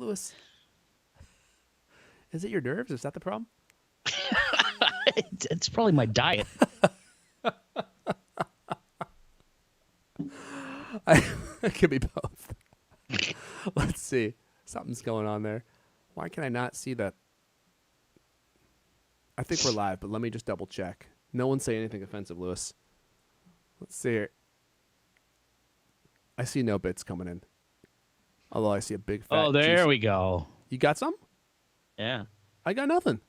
Lewis? Is it your nerves? Is that the problem? It's probably my diet. It could be both. Let's see. Something's going on there. Why can I not see that? I think we're live, but let me just double check. No one say anything offensive, Lewis. Let's see here. I see no bits coming in. Although I see a big fat there we go. You got some? Yeah. I got nothing.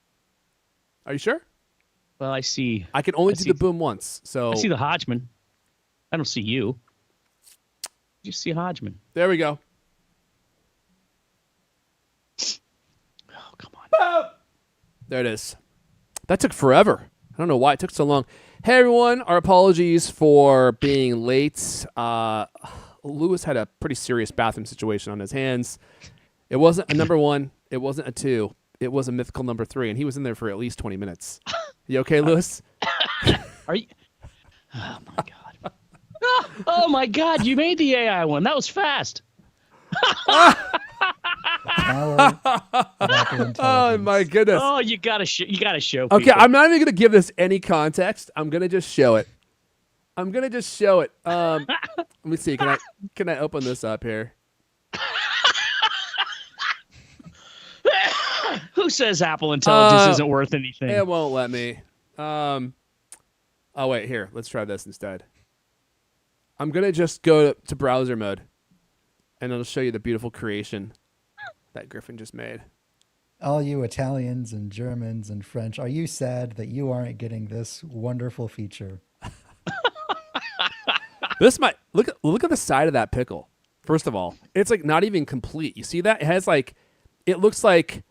Are you sure? Well, I see. I can only do the boom once. So I see the Hodgman. I don't see you. You see Hodgman. There we go. Oh, come on. There it is. That took forever. I don't know why it took so long. Hey, everyone. Our apologies for being late. Lewis had a pretty serious bathroom situation on his hands. It wasn't a number 1. It wasn't a 2. It was a mythical number 3, and he was in there for at least 20 minutes. You okay, Lewis? Are you? Oh, my God. Oh, my God. You made the AI one. That was fast. Oh, my goodness. Oh, you gotta show people. Okay, I'm not even going to give this any context. I'm going to just show it. Let me see. Can I open this up here? Who says Apple Intelligence isn't worth anything? It won't let me. Oh, wait. Here. Let's try this instead. I'm going to just go to browser mode, and it'll show you the beautiful creation that Griffin just made. All you Italians and Germans and French, are you sad that you aren't getting this wonderful feature? This might look at the side of that pickle. First of all, it's like not even complete. You see that? It has like it looks like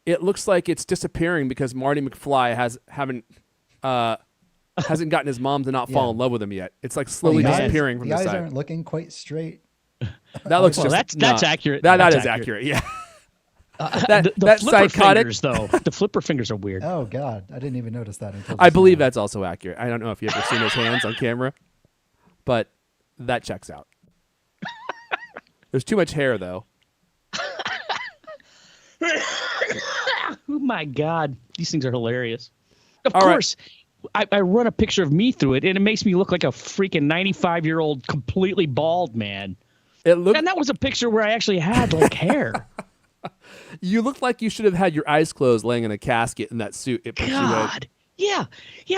it's disappearing because Marty McFly hasn't gotten his mom to not fall in love with him yet. It's like slowly disappearing from the side. The eyes aren't looking quite straight. That looks that's accurate. That is accurate. Yeah. The flipper psychotic fingers, though. The flipper fingers are weird. Oh God, I didn't even notice that until I believe that's also accurate. I don't know if you've ever seen his hands on camera, but that checks out. There's too much hair, though. Oh my God, these things are hilarious. Of All course, right. I run a picture of me through it, and it makes me look like a freaking 95-year-old completely bald man. And that was a picture where I actually had like hair. You look like you should have had your eyes closed, laying in a casket in that suit. God, yeah.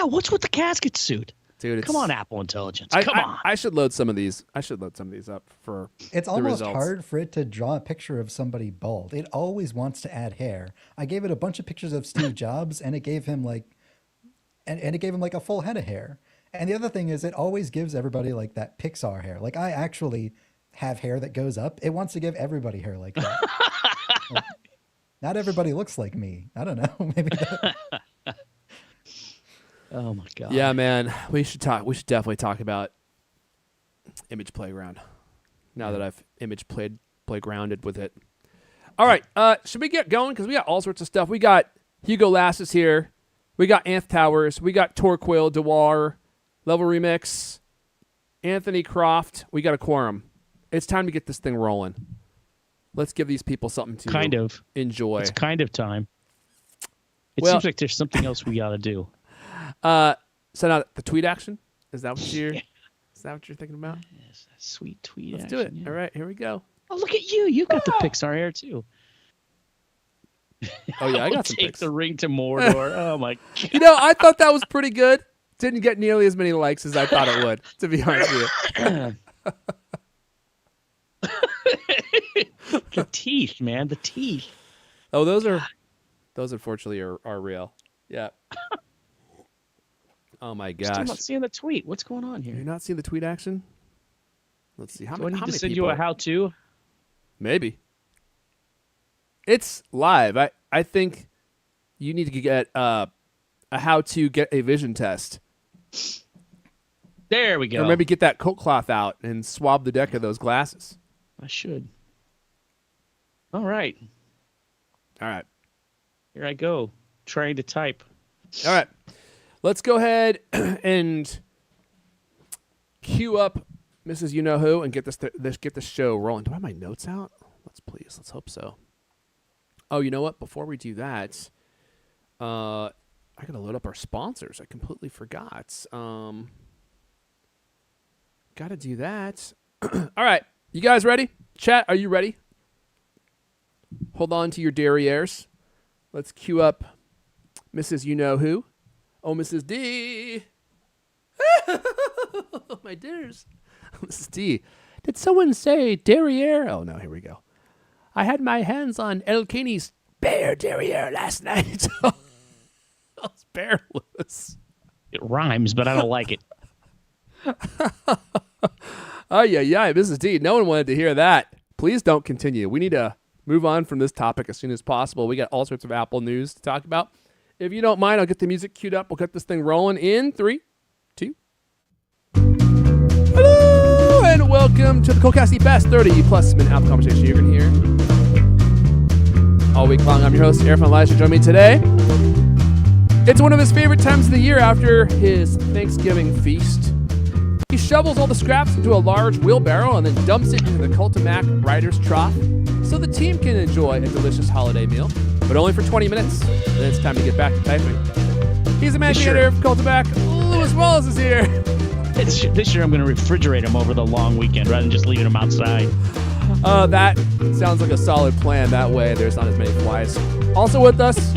What's with the casket suit, dude? Come on, Apple Intelligence. Come on. I should load some of these. up for. It's the almost results. hard for it to draw a picture of somebody bald. It always wants to add hair. I gave it a bunch of pictures of Steve Jobs, and it gave him like a full head of hair. And the other thing is, it always gives everybody like that Pixar hair. Like I actually have hair that goes up. It wants to give everybody hair like that. Like, not everybody looks like me. I don't know. Maybe. Oh my God. Yeah, man. We should definitely talk about Image Playground. Now that I've playgrounded with it. All right. Should we get going? Because we got all sorts of stuff. We got Hugo Lasses here. We got Anth Towers. We got Torquil, Dewar, Level Remix, Anthony Croft. We got a quorum. It's time to get this thing rolling. Let's give these people something to enjoy. It's kind of time. It seems like there's something else we got to do. So now the tweet action? Is that what you're thinking about? Yes, sweet tweet Let's action. do it. Yeah. All right, here we go. Oh, look at you. You got the Pixar hair too. Oh yeah, I got some Take pics. the ring to Mordor. Oh my God. You know, I thought that was pretty good. Didn't get nearly as many likes as I thought it would, to be honest with you. The teeth, man. The teeth. Oh, those unfortunately are real. Yeah. Oh my gosh. Still not seeing the tweet. What's going on here? You're not seeing the tweet action? Let's see. Do I need to send you a how-to? Maybe. It's live. I think you need to get a how to get a vision test. There we go. Or maybe get that coat cloth out and swab the deck of those glasses. I should. All right. Here I go, trying to type. All right. Let's go ahead and queue up Mrs. You Know Who and get this show rolling. Do I have my notes out? Let's hope so. Oh, you know what? Before we do that, I got to load up our sponsors. I completely forgot. Got to do that. All right. You guys ready? Chat, are you ready? Hold on to your derrieres. Let's cue up Mrs. You-Know-Who. Oh, Mrs. D. My dears. Mrs. D. Did someone say derriere? Oh, no, here we go. I had my hands on El Caney's bear derriere last night. It's bearless. It rhymes, but I don't like it. Oh, yeah, Mrs. D. No one wanted to hear that. Please don't continue. We need to move on from this topic as soon as possible. We got all sorts of Apple news to talk about. If you don't mind, I'll get the music queued up. We'll get this thing rolling in 3, 2. Hello, and welcome to the CultCast, the best 30+ minute Apple conversation you're going to hear all week long. I'm your host, Aaron Elijah. Join me today. It's one of his favorite times of the year after his Thanksgiving feast. He shovels all the scraps into a large wheelbarrow and then dumps it into the Cultimac Writer's Trough so the team can enjoy a delicious holiday meal, but only for 20 minutes. Then it's time to get back to typing. He's the managing editor of Cultimac. Lewis Wallace is here. This year I'm going to refrigerate them over the long weekend rather than just leaving them outside. That sounds like a solid plan. That way there's not as many flies. Also with us,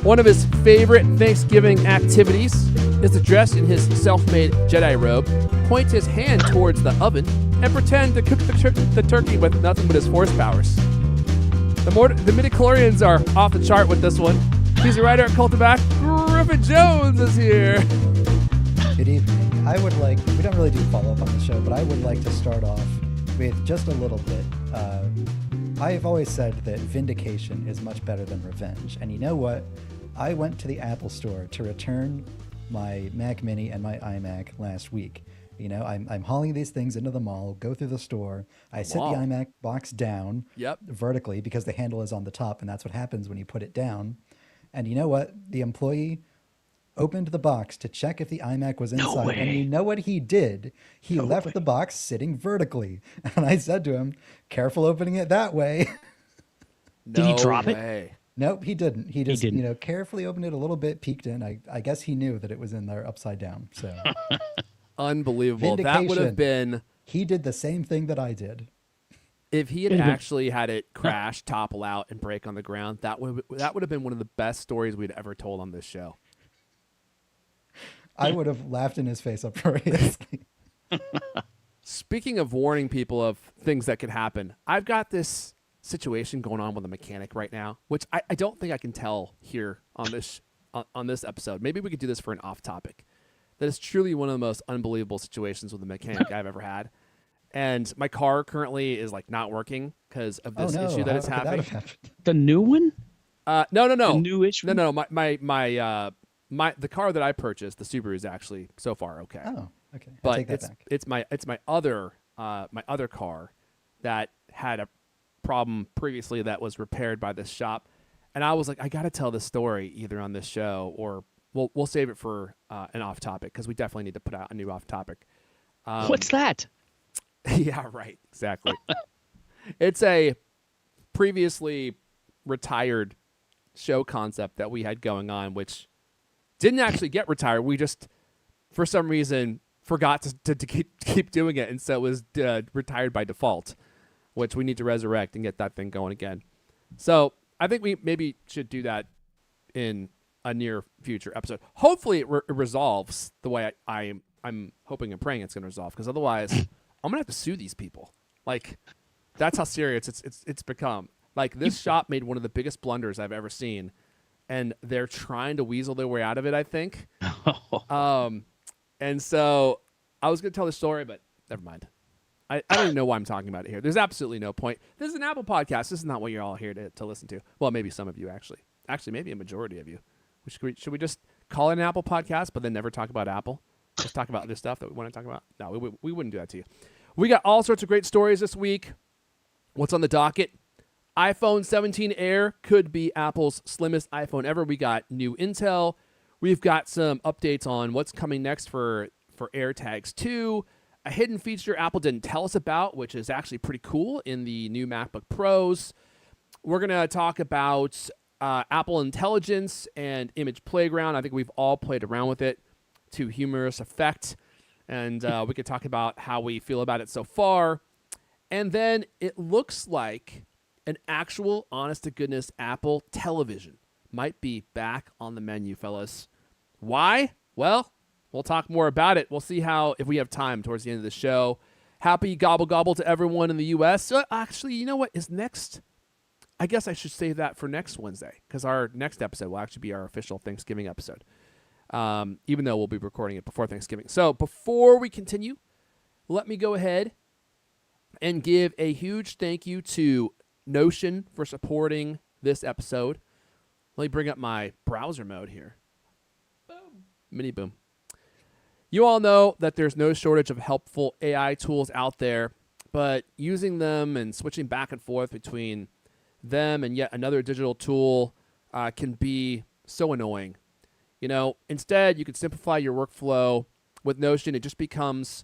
one of his favorite Thanksgiving activities is to dress in his self-made Jedi robe, point his hand towards the oven, and pretend to cook the turkey with nothing but his force powers. The midichlorians are off the chart with this one. He's a writer at Cultimac. Griffin Jones is here. Good evening. We don't really do follow-up on the show, but I would like to start off with just a little bit. I've always said that vindication is much better than revenge. And you know what? I went to the Apple store to return my Mac Mini and my iMac last week. You know, I'm hauling these things into the mall, go through the store. I sit the iMac box down vertically because the handle is on the top, and that's what happens when you put it down. And you know what? The employee opened the box to check if the iMac was inside. No, and you know what he did? He left the box sitting vertically. And I said to him, careful opening it that way. Did he drop it? Nope, he didn't. He just, carefully opened it a little bit, peeked in. I guess he knew that it was in there upside down. So unbelievable. That would have been... He did the same thing that I did. If he had actually had it crash, topple out, and break on the ground, that would have been one of the best stories we'd ever told on this show. I would have laughed in his face uproariously. Speaking of warning people of things that could happen, I've got this situation going on with a mechanic right now, which I don't think I can tell here on this episode. Maybe we could do this for an off topic. That is truly one of the most unbelievable situations with a mechanic I've ever had. And my car currently is not working because of this issue that is happening. The new one? No. The new issue? No. The car that I purchased, the Subaru, is actually so far okay. Oh, okay. But take that back. it's my other car that had a problem previously that was repaired by this shop, and I was like, I got to tell this story either on this show or we'll save it for an off topic because we definitely need to put out a new off topic. What's that? Yeah, right. Exactly. It's a previously retired show concept that we had going on, which didn't actually get retired. We just, for some reason, forgot to keep doing it, and so it was retired by default, which we need to resurrect and get that thing going again. So I think we maybe should do that in a near future episode. Hopefully, it resolves the way I'm hoping and praying it's going to resolve, because otherwise, I'm going to have to sue these people. That's how serious it's become. This shop made one of the biggest blunders I've ever seen. And they're trying to weasel their way out of it, I think. And so I was going to tell the story, but never mind. I don't even know why I'm talking about it here. There's absolutely no point. This is an Apple podcast. This is not what you're all here to listen to. Well, maybe some of you, actually. Actually, maybe a majority of you. Should we just call it an Apple podcast, but then never talk about Apple? Just talk about other stuff that we want to talk about? No, we wouldn't do that to you. We got all sorts of great stories this week. What's on the docket? iPhone 17 Air could be Apple's slimmest iPhone ever. We got new intel. We've got some updates on what's coming next for AirTags 2. A hidden feature Apple didn't tell us about, which is actually pretty cool in the new MacBook Pros. we're going to talk about Apple Intelligence and Image Playground. I think we've all played around with it to humorous effect. And we could talk about how we feel about it so far. And then it looks like an actual, honest-to-goodness Apple television might be back on the menu, fellas. Why? Well, we'll talk more about it. We'll see if we have time towards the end of the show. Happy gobble gobble to everyone in the U.S. Actually, you know what is next? I guess I should save that for next Wednesday because our next episode will actually be our official Thanksgiving episode, even though we'll be recording it before Thanksgiving. So before we continue, let me go ahead and give a huge thank you to Notion for supporting this episode. Let me bring up my browser mode here. Boom. Mini boom. You all know that there's no shortage of helpful AI tools out there, but using them and switching back and forth between them and yet another digital tool can be so annoying. Instead, you can simplify your workflow with Notion. It just becomes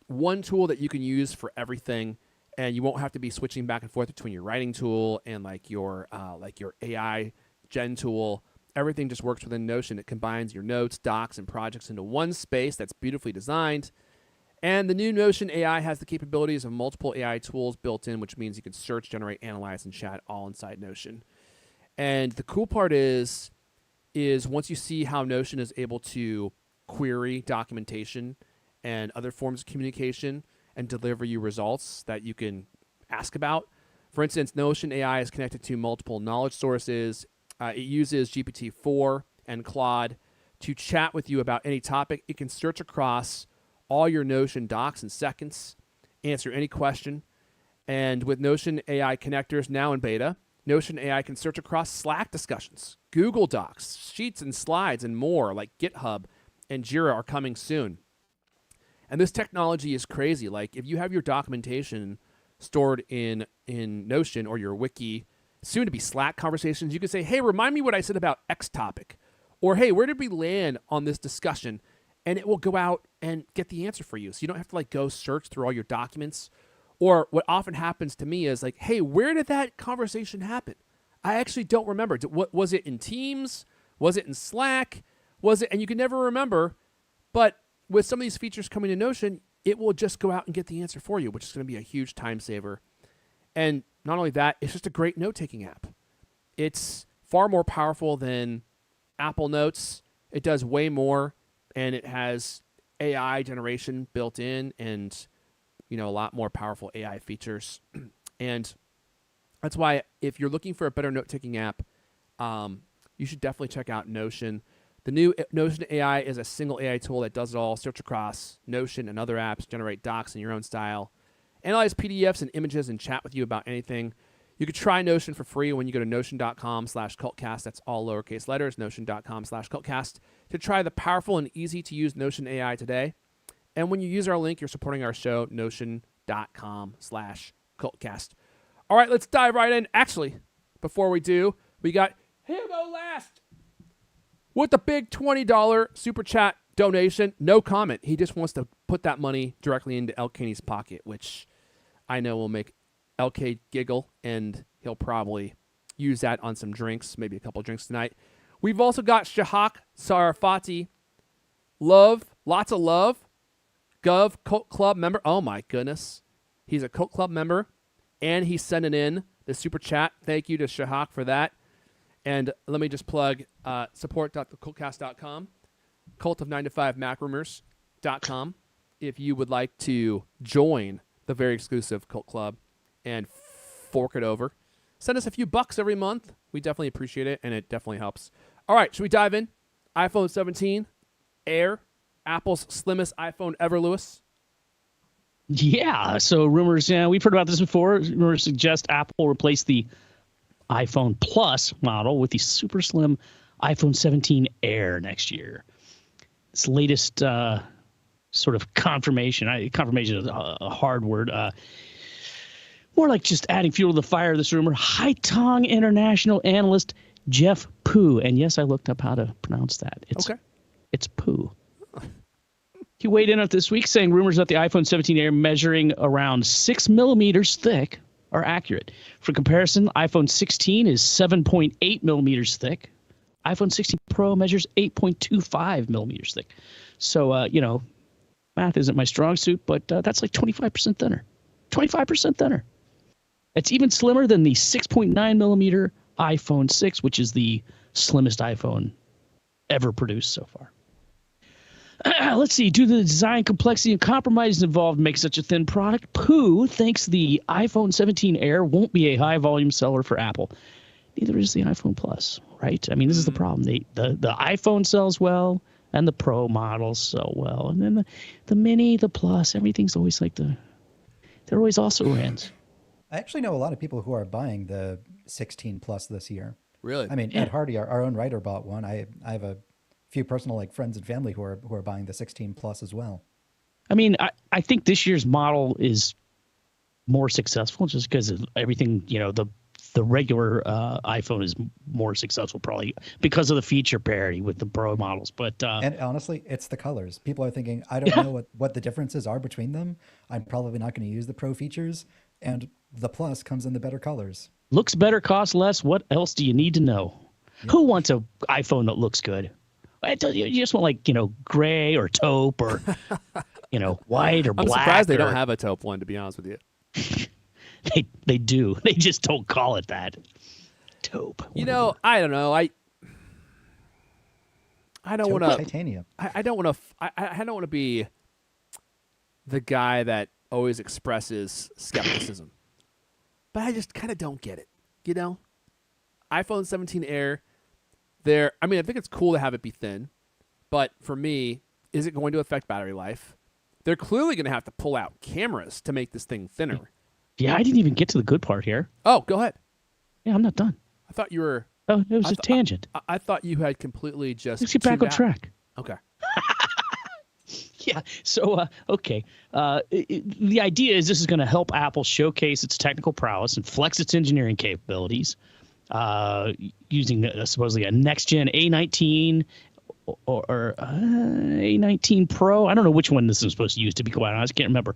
one tool that you can use for everything, and you won't have to be switching back and forth between your writing tool and your AI gen tool. Everything just works within Notion. It combines your notes, docs, and projects into one space that's beautifully designed. And the new Notion AI has the capabilities of multiple AI tools built in, which means you can search, generate, analyze, and chat all inside Notion. And the cool part is once you see how Notion is able to query documentation and other forms of communication and deliver you results that you can ask about. For instance, Notion AI is connected to multiple knowledge sources. It uses GPT-4 and Claude to chat with you about any topic. It can search across all your Notion docs in seconds, answer any question. And with Notion AI connectors now in beta, Notion AI can search across Slack discussions, Google Docs, Sheets and Slides, and more, like GitHub and Jira are coming soon. And this technology is crazy. Like, if you have your documentation stored in Notion or your wiki, soon to be Slack conversations, you can say, hey, remind me what I said about X topic. Or, hey, where did we land on this discussion? And it will go out and get the answer for you. So you don't have to go search through all your documents. Or what often happens to me is hey, where did that conversation happen? I actually don't remember. Was it in Teams? Was it in Slack? And you can never remember. But with some of these features coming to Notion, it will just go out and get the answer for you, which is going to be a huge time saver. And not only that, it's just a great note-taking app. It's far more powerful than Apple Notes. It does way more, and it has AI generation built in and, a lot more powerful AI features. And that's why if you're looking for a better note-taking app, you should definitely check out Notion. The new Notion AI is a single AI tool that does it all. Search across Notion and other apps, generate docs in your own style, analyze PDFs and images, and chat with you about anything. You could try Notion for free when you go to notion.com/cultcast. That's all lowercase letters, notion.com/cultcast, to try the powerful and easy-to-use Notion AI today. And when you use our link, you're supporting our show, notion.com/cultcast. All right, let's dive right in. Actually, before we do, we got Hugo Last with the big $20 super chat donation. No comment. He just wants to put that money directly into LK's pocket, which I know will make LK giggle, and he'll probably use that on some drinks, maybe a couple drinks tonight. We've also got Shahak Sarafati. Love, lots of love. Gov, Cult Club member. Oh, my goodness. He's a Cult Club member, and he's sending in the super chat. Thank you to Shahak for that. And let me just plug support.thecultcast.com, cultof9to5macrumors.com, if you would like to join the very exclusive Cult Club and fork it over. Send us a few bucks every month. We definitely appreciate it, and it definitely helps. All right, should we dive in? iPhone 17 Air, Apple's slimmest iPhone ever, Lewis. Yeah, so rumors, we've heard about this before. Rumors suggest Apple replace the iPhone Plus model with the super slim iPhone 17 Air next year. This latest sort of confirmation is a hard word, more like just adding fuel to the fire of this rumor. Haitong International analyst Jeff Poo, and yes, I looked up how to pronounce that. It's Poo. He weighed in on it this week, saying rumors that the iPhone 17 Air measuring around 6 millimeters thick are accurate. For comparison, iPhone 16 is 7.8 millimeters thick. iPhone 16 Pro measures 8.25 millimeters thick. So, math isn't my strong suit, but that's like 25% thinner. 25% thinner. It's even slimmer than the 6.9 millimeter iPhone 6, which is the slimmest iPhone ever produced so far. Let's see. Due to the design complexity and compromises involved in making such a thin product, Pooh thinks the iPhone 17 Air won't be a high-volume seller for Apple. Neither is the iPhone Plus, right? I mean, this is the problem. The iPhone sells well, and the Pro models sell well. And then the Mini, the Plus, everything's always like they're always also rans. I actually know a lot of people who are buying the 16 Plus this year. Really? I mean, Ed Hardy, our own writer, bought one. I have a few personal friends and family who are buying the 16 Plus as well. I mean, I think this year's model is more successful just because of everything. The regular iPhone is more successful probably because of the feature parity with the Pro models. But and honestly, it's the colors. People are thinking, I don't know what the differences are between them. I'm probably not going to use the Pro features, and the Plus comes in the better colors. Looks better, costs less. What else do you need to know? Yep. Who wants an iPhone that looks good? You just want gray or taupe or white or black. I'm surprised they don't have a taupe one, to be honest with you. They do. They just don't call it that. Taupe. I don't know. I don't want to titanium. I don't want to. I don't want to be the guy that always expresses skepticism, but I just kind of don't get it. iPhone 17 Air. I think it's cool to have it be thin, but for me, is it going to affect battery life? They're clearly going to have to pull out cameras to make this thing thinner. Yeah, I didn't even get to the good part here. Oh, go ahead. Yeah, I'm not done. I thought you were. Oh, it was a tangent. I thought you had completely just. Let's get back on track. Okay. Yeah. So, okay. The idea is this is going to help Apple showcase its technical prowess and flex its engineering capabilities using supposedly a next-gen A19 or A19 Pro. I don't know which one this is supposed to use, to be quite honest. I can't remember.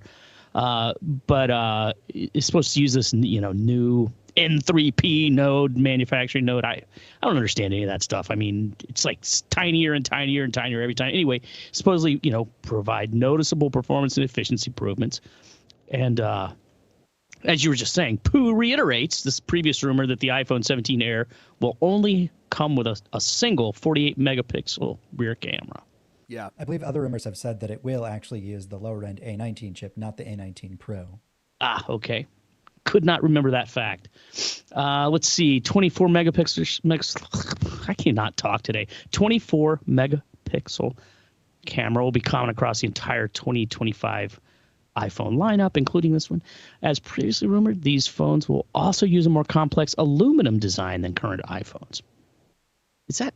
But it's supposed to use this, new N3P node, manufacturing node. I don't understand any of that stuff. I mean, it's like tinier and tinier and tinier every time. Anyway, supposedly, provide noticeable performance and efficiency improvements. And as you were just saying, Pooh reiterates this previous rumor that the iPhone 17 Air will only come with a single 48 megapixel rear camera. Yeah. I believe other rumors have said that it will actually use the lower end A19 chip, not the A19 Pro. Ah, okay. Could not remember that fact. Let's see. 24 megapixels. I cannot talk today. 24 megapixel camera will be common across the entire 2025 iPhone lineup, including this one. As previously rumored, these phones will also use a more complex aluminum design than current iPhones. Is that...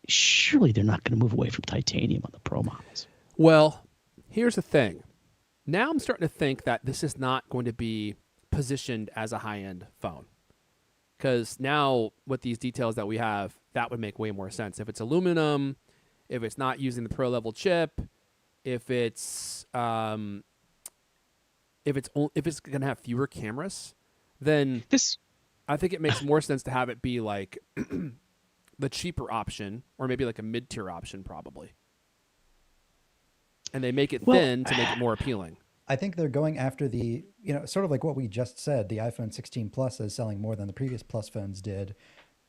Surely they're not going to move away from titanium on the Pro models. Well, here's the thing. Now I'm starting to think that this is not going to be positioned as a high-end phone. Because now with these details that we have, that would make way more sense. If it's aluminum, if it's not using the Pro-level chip, if it's going to have fewer cameras, then I think it makes more sense to have it be like the cheaper option, or maybe like a mid-tier option, probably. And they make it thin to make it more appealing. I think they're going after the, sort of like what we just said, the iPhone 16 Plus is selling more than the previous Plus phones did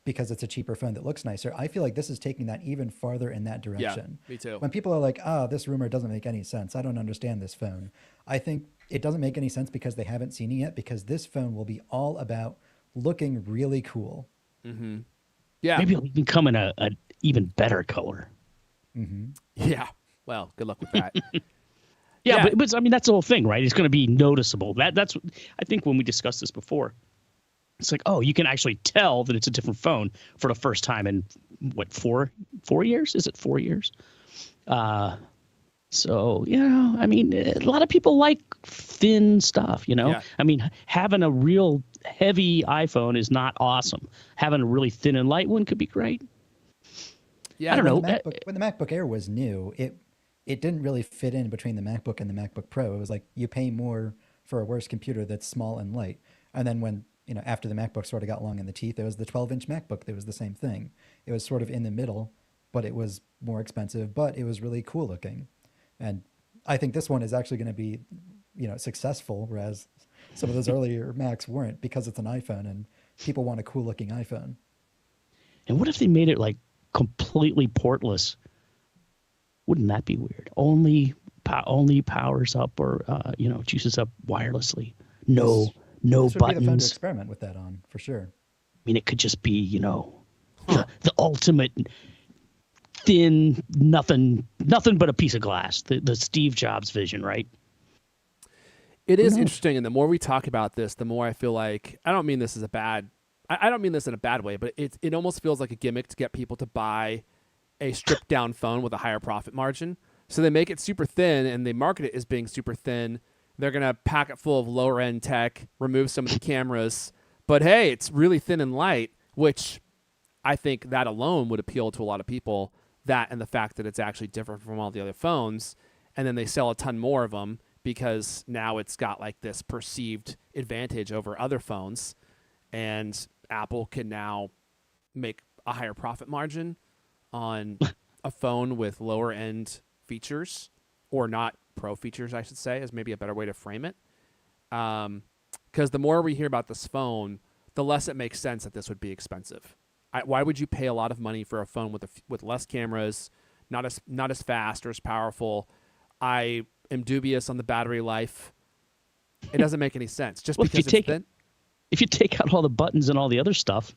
because it's a cheaper phone that looks nicer. I feel like this is taking that even farther in that direction. Yeah, me too. When people are like, this rumor doesn't make any sense. I don't understand this phone. I think it doesn't make any sense because they haven't seen it yet, because this phone will be all about looking really cool. Mm-hmm. Yeah. Maybe it'll become an even better color. Mm-hmm. Yeah. Well, good luck with that. Yeah. But I mean, that's the whole thing, right? It's going to be noticeable. That's I think when we discussed this before, it's like, you can actually tell that it's a different phone for the first time in what, 4 years? Is it 4 years? So, I mean, a lot of people like thin stuff, Yeah. I mean, having a real heavy iPhone is not awesome. Having a really thin and light one could be great. Yeah, I don't know. When the MacBook Air was new, it didn't really fit in between the MacBook and the MacBook Pro. It was like you pay more for a worse computer that's small and light. And then when, after the MacBook sort of got long in the teeth, it was the 12-inch MacBook that was the same thing. It was sort of in the middle, but it was more expensive, but it was really cool looking. And I think this one is actually going to be, successful, whereas some of those earlier Macs weren't, because it's an iPhone and people want a cool looking iPhone. And what if they made it like completely portless? Wouldn't that be weird? Only powers up or juices up wirelessly. No This would be the fun to buttons. experiment with that on, for sure. I mean, it could just be the ultimate thin nothing but a piece of glass. The Steve Jobs vision, right? It is interesting, and the more we talk about this, the more I feel like I don't mean this in a bad way, but it almost feels like a gimmick to get people to buy a stripped down phone with a higher profit margin. So they make it super thin, and they market it as being super thin. They're gonna pack it full of lower end tech, remove some of the cameras, but hey, it's really thin and light, which I think that alone would appeal to a lot of people. That and the fact that it's actually different from all the other phones, and then they sell a ton more of them, because now it's got like this perceived advantage over other phones, and Apple can now make a higher profit margin on a phone with lower end features, or not pro features, I should say, is maybe a better way to frame it. Because the more we hear about this phone, the less it makes sense that this would be expensive. Why would you pay a lot of money for a phone with less cameras, not as fast or as powerful? I am dubious on the battery life. It doesn't make any sense. Just Well, because it's thin. If you take out all the buttons and all the other stuff,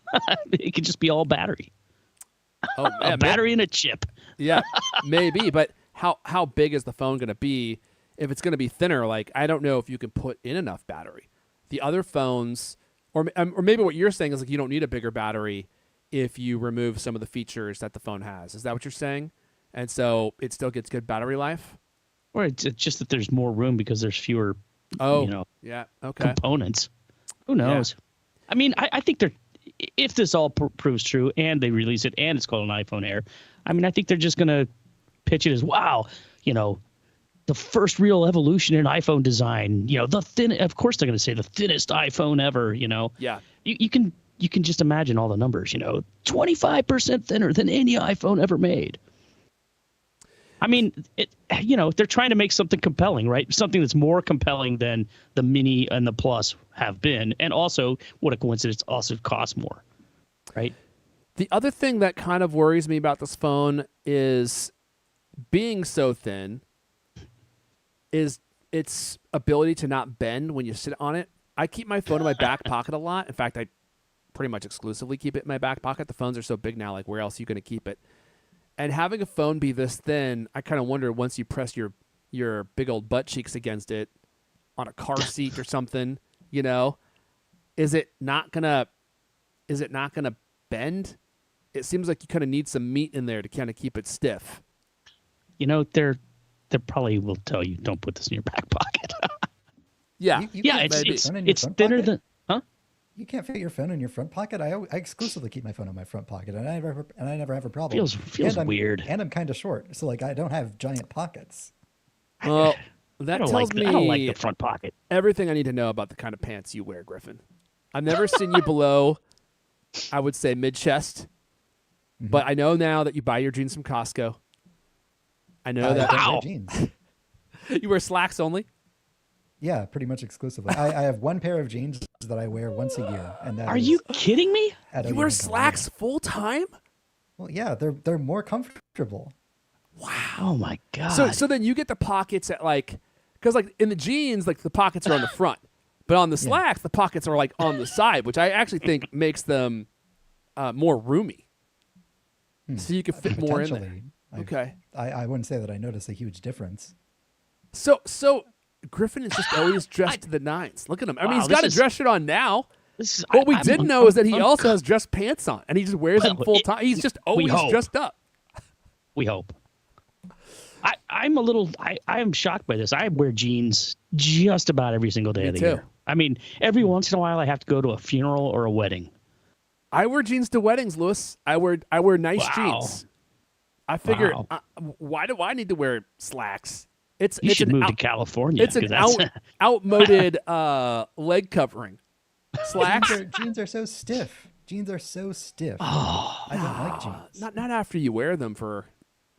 it could just be all battery. Oh, yeah, A battery and a chip. Yeah, maybe. But how big is the phone going to be if it's going to be thinner? Like, I don't know if you can put in enough battery. The other phones, or maybe what you're saying is like you don't need a bigger battery if you remove some of the features that the phone has. Is that what you're saying? And so it still gets good battery life? Or it's just that there's more room because there's fewer yeah, okay. components. Who knows? Yeah. I mean, I think if this all proves true and they release it and it's called an iPhone Air, I mean, I think they're just going to pitch it as, wow, the first real evolution in iPhone design, of course they're going to say the thinnest iPhone ever, Yeah. You can just imagine all the numbers, 25% thinner than any iPhone ever made. I mean, they're trying to make something compelling, right? Something that's more compelling than the Mini and the Plus have been. And also, what a coincidence, also costs more, right? The other thing that kind of worries me about this phone is being so thin is its ability to not bend when you sit on it. I keep my phone in my back pocket a lot. In fact, I pretty much exclusively keep it in my back pocket. The phones are so big now, like where else are you going to keep it? And having a phone be this thin, I kind of wonder once you press your big old butt cheeks against it on a car seat or something, is it not gonna bend? It seems like you kind of need some meat in there to kind of keep it stiff. They probably will tell you don't put this in your back pocket. Yeah, it's thinner than. You can't fit your phone in your front pocket. I exclusively keep my phone in my front pocket, and I never have a problem. Feels weird. And I'm kind of short, so like I don't have giant pockets. Well, that tells me I don't like the front pocket. Everything I need to know about the kind of pants you wear, Griffin. I've never seen you below, I would say, mid-chest, but I know now that you buy your jeans from Costco. I know that. I don't wear jeans. You wear slacks only? Yeah, pretty much exclusively. I have one pair of jeans that I wear once a year, and that Are you kidding me? You wear slacks full time? Well, yeah, they're more comfortable. Wow. Oh my god. So then you get the pockets at because in the jeans, like the pockets are on the front, but on the slacks, the pockets are like on the side, which I actually think makes them more roomy. So you can fit more in there. Okay. I wouldn't say that I notice a huge difference. So Griffin is just always dressed to the nines. Look at him. I mean, he's got a dress shirt on now. What we didn't know is that he also has dress pants on, and he just wears them full time. He's just always dressed up. We hope. I am shocked by this. I wear jeans just about every single day of the year. I mean, every once in a while I have to go to a funeral or a wedding. I wear jeans to weddings, Louis. I wear nice jeans. I figure, why do I need to wear slacks? You should move to California. It's an outmoded leg covering. Slacks. Jeans are so stiff. Jeans are so stiff. Oh, I don't like jeans. Not after you wear them for,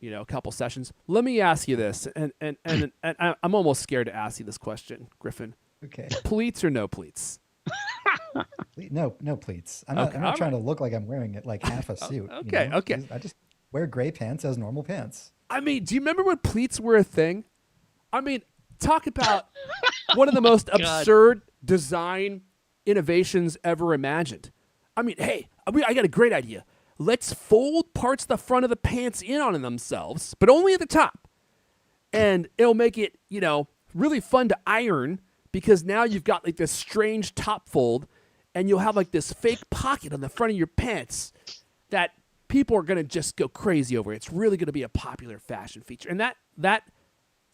a couple sessions. Let me ask you this, and I'm almost scared to ask you this question, Griffin. Okay. Pleats or no pleats? No pleats. I'm not trying to look like I'm wearing it like half a suit. Okay. I just wear gray pants as normal pants. I mean, do you remember when pleats were a thing? I mean, talk about one of the most absurd design innovations ever imagined. I mean, I got a great idea. Let's fold parts of the front of the pants in on themselves, but only at the top. And it'll make it, really fun to iron because now you've got like this strange top fold and you'll have like this fake pocket on the front of your pants that people are going to just go crazy over. It's really going to be a popular fashion feature. And that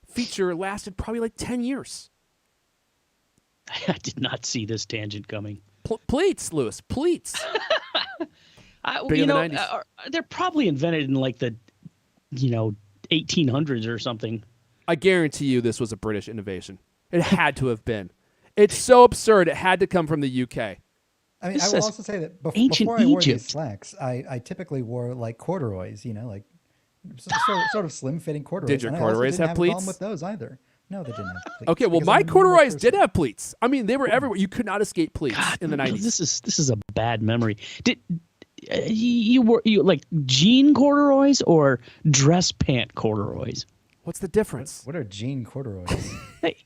feature lasted probably like 10 years. I did not see this tangent coming. Pleats, Lewis, pleats. In the 90s. They're probably invented in like the, 1800s or something. I guarantee you this was a British innovation. It had to have been. It's so absurd. It had to come from the UK. I mean, I will also say that before I wore these slacks, I typically wore like corduroys, like sort of slim-fitting corduroys. Did your corduroys have pleats? Problem with those either. No, they didn't have pleats. Okay, well, my corduroys did have pleats. I mean, they were everywhere. You could not escape pleats in the 90s. This is a bad memory. Did you like jean corduroys or dress pant corduroys? What's the difference? What are jean corduroys? Hey.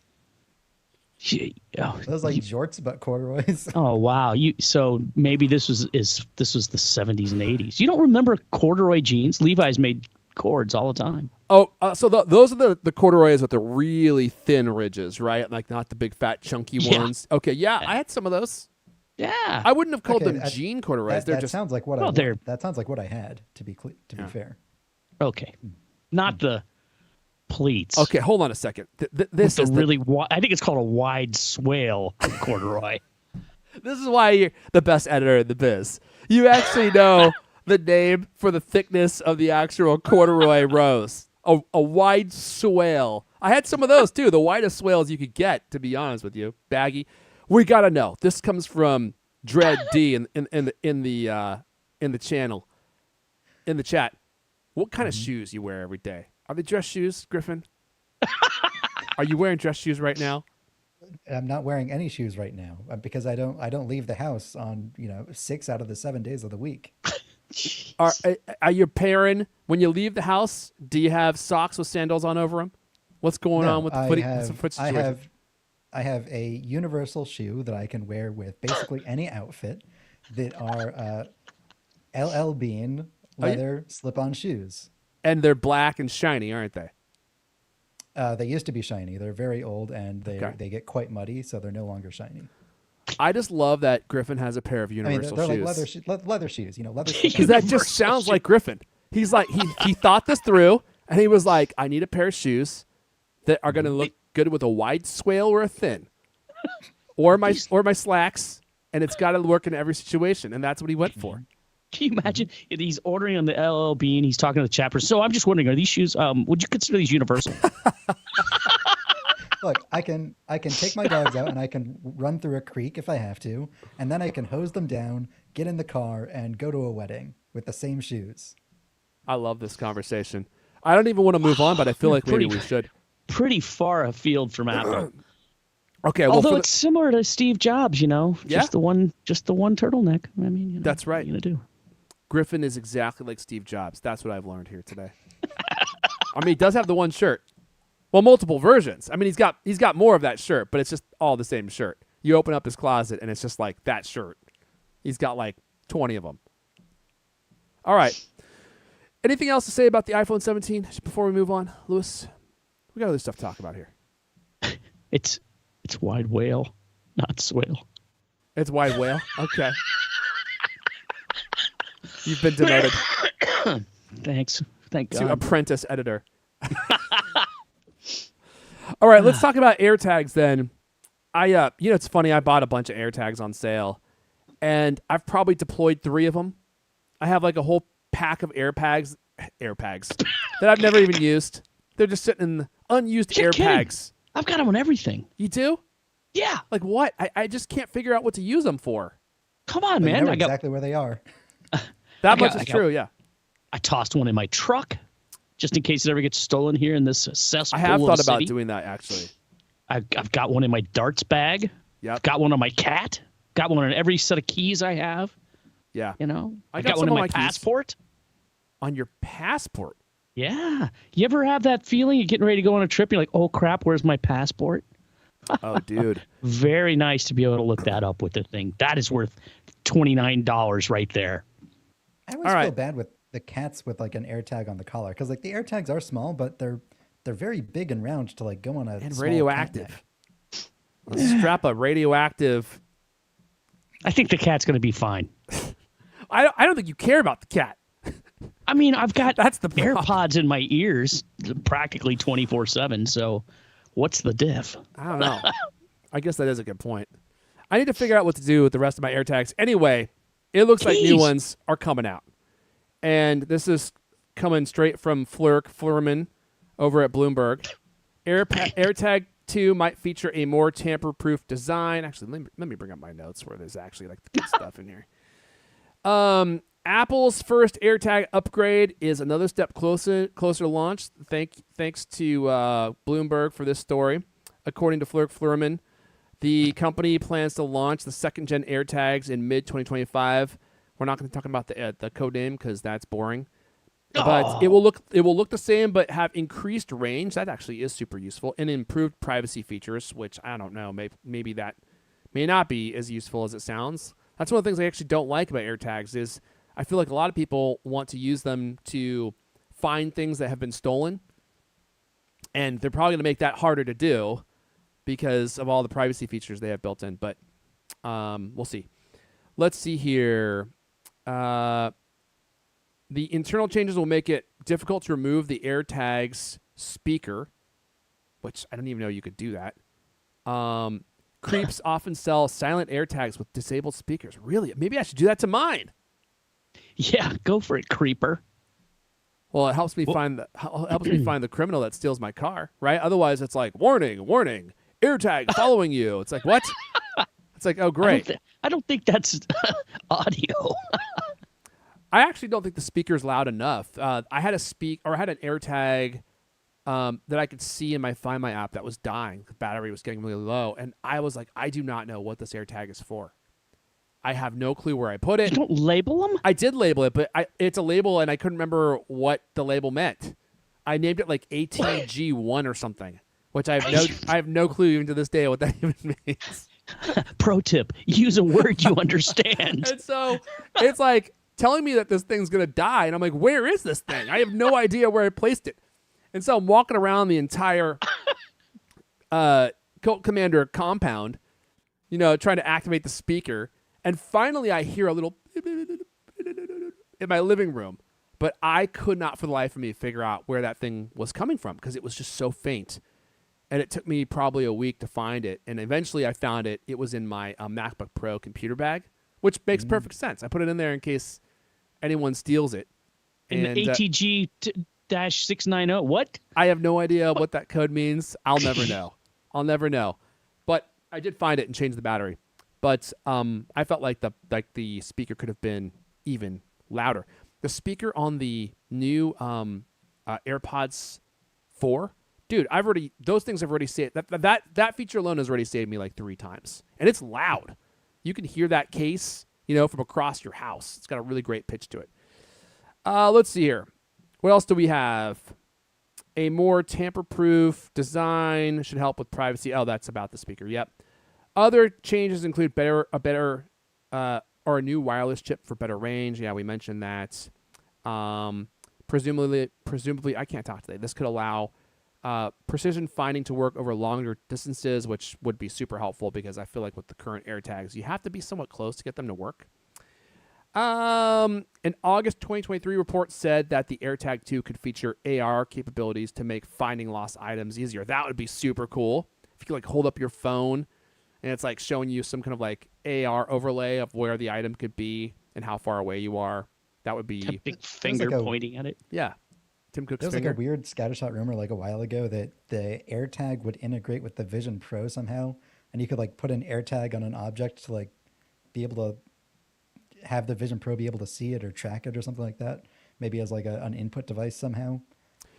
Those like jorts but corduroys. Oh wow! So maybe this was the 70s and 80s. You don't remember corduroy jeans? Levi's made cords all the time. Oh, so those are the corduroys with the really thin ridges, right? Like not the big fat chunky ones. Okay, yeah, I had some of those. Yeah, I wouldn't have called them jean corduroys. That sounds like what that sounds like what I had. To be fair. Okay, not the pleats. Okay, hold on a second. This is really wide. I think it's called a wide swale corduroy. This is why you're the best editor in the biz. You actually know the name for the thickness of the actual corduroy rows. A wide swale. I had some of those too. The widest swales you could get, to be honest with you. Baggy. We gotta know. This comes from Dread D in the channel, in the chat. What kind of shoes you wear every day? Are they dress shoes, Griffin? Are you wearing dress shoes right now? I'm not wearing any shoes right now because I don't leave the house on 6 out of the 7 days of the week. Are you pairing when you leave the house? Do you have socks with sandals on over them? What's going on with the foot situation? I have a universal shoe that I can wear with basically any outfit that are LL Bean leather slip-on shoes. And they're black and shiny, aren't they? They used to be shiny. They're very old and they get quite muddy, so they're no longer shiny. I just love that Griffin has a pair of universal they're shoes. like leather shoes, leather. Because that just sounds like Griffin. He's like he thought this through, and he was like, I need a pair of shoes that are going to look good with a wide swale or a thin, or my slacks, and it's got to work in every situation, and that's what he went for. Can you imagine if he's ordering on the LL Bean, he's talking to the chapter. So I'm just wondering, are these shoes? Would you consider these universal? Look, I can take my dogs out and I can run through a creek if I have to, and then I can hose them down, get in the car, and go to a wedding with the same shoes. I love this conversation. I don't even want to move on, but I feel like maybe we should. Pretty far afield from Apple. Okay, well, although it's similar to Steve Jobs, just the one turtleneck. I mean, that's right. What are you gonna do? Griffin is exactly like Steve Jobs. That's what I've learned here today. I mean, he does have the one shirt. Well, multiple versions. I mean, he's got more of that shirt, but it's just all the same shirt. You open up his closet, and it's just like that shirt. He's got like 20 of them. All right. Anything else to say about the iPhone 17 before we move on, Lewis? We got other stuff to talk about here. It's wide whale, not swale. It's wide whale? Okay. You've been demoted. Thanks. Thank God. To apprentice editor. All right, let's talk about AirTags then. It's funny. I bought a bunch of AirTags on sale, and I've probably deployed 3 of them. I have like a whole pack of AirTags that I've never even used. They're just sitting in the unused You're kidding. AirTags. I've got them on everything. You do? Yeah. Like what? I just can't figure out what to use them for. Come on, But man. you know I got. exactly where they are. That much is true, yeah. I tossed one in my truck just in case it ever gets stolen here in this cesspool. I have of thought a about city. doing that, actually. I've got one in my darts bag. Yep. I've got one on my cat. Got one on every set of keys I have. Yeah. You know, I I've got got one some in on my my keys. passport. On your passport? Yeah. You ever have that feeling you're getting ready to go on a trip? You're like, oh, crap, where's my passport? Oh, dude. Very nice to be able to look that up with the thing. That is worth $29 right there. I always feel bad with the cats with like an AirTag on the collar because like the AirTags are small, but they're very big and round to like go on a And small radioactive. cat neck. Let's strap a radioactive. I think the cat's going to be fine. I don't think you care about the cat. I mean, I've got That's the problem. AirPods in my ears practically 24/7, so what's the diff? I don't know. I guess that is a good point. I need to figure out what to do with the rest of my AirTags. Anyway, it looks like new ones are coming out. And this is coming straight from Flurman over at Bloomberg. AirTag 2 might feature a more tamper-proof design. Actually, let me bring up my notes where there's actually like the good stuff in here. Apple's first AirTag upgrade is another step closer to launch. Thanks to Bloomberg for this story. According to Flurman, the company plans to launch the second-gen AirTags in mid-2025. We're not going to talk about the code name because that's boring. But it will look the same, but have increased range. That actually is super useful, and improved privacy features, which I don't know. Maybe that may not be as useful as it sounds. That's one of the things I actually don't like about AirTags is I feel like a lot of people want to use them to find things that have been stolen, and they're probably going to make that harder to do because of all the privacy features they have built in. But we'll see. Let's see here. The internal changes will make it difficult to remove the AirTags speaker, which I didn't even know you could do that. Creeps often sell silent AirTags with disabled speakers. Really? Maybe I should do that to mine. Yeah, go for it, creeper. Well, it helps me find the criminal that steals my car, right? Otherwise, it's like warning, AirTag following you. It's like what? It's like, oh great. I don't think that's audio. I actually don't think the speaker's loud enough. I had an AirTag that I could see in my Find My app that was dying. The battery was getting really low, and I was like, I do not know what this AirTag is for. I have no clue where I put it. You don't label them? I did label it, but it's a label, and I couldn't remember what the label meant. I named it like ATG1 or something, which I have no clue even to this day what that even means. Pro tip: use a word you understand. And so it's like telling me that this thing's gonna die, and I'm like, where is this thing? I have no idea where I placed it. And so I'm walking around the entire Colt Commander compound, trying to activate the speaker. And finally, I hear a little in my living room, but I could not for the life of me figure out where that thing was coming from because it was just so faint. And it took me probably a week to find it. And eventually I found it. It was in my MacBook Pro computer bag, which makes perfect sense. I put it in there in case anyone steals it. And the ATG-690, what? I have no idea what that code means. I'll never know. But I did find it and change the battery. But I felt like the speaker could have been even louder. The speaker on the new AirPods 4, dude, those things have already saved that feature alone has already saved me like 3 times, and it's loud. You can hear that case, from across your house. It's got a really great pitch to it. Let's see here. What else do we have? A more tamper-proof design should help with privacy. Oh, that's about the speaker. Yep. Other changes include a new wireless chip for better range. Yeah, we mentioned that. Presumably, I can't talk today. This could allow precision finding to work over longer distances, which would be super helpful because I feel like with the current AirTags, you have to be somewhat close to get them to work. An August 2023 report said that the AirTag 2 could feature AR capabilities to make finding lost items easier. That would be super cool. If you could hold up your phone and it's like showing you some kind of like AR overlay of where the item could be and how far away you are. That would be a big finger pointing at it. Yeah. Tim Cook's There was finger. like a weird scattershot rumor like a while ago that the AirTag would integrate with the Vision Pro somehow, and you could like put an AirTag on an object to like be able to have the Vision Pro be able to see it or track it or something like that. Maybe as like an input device somehow.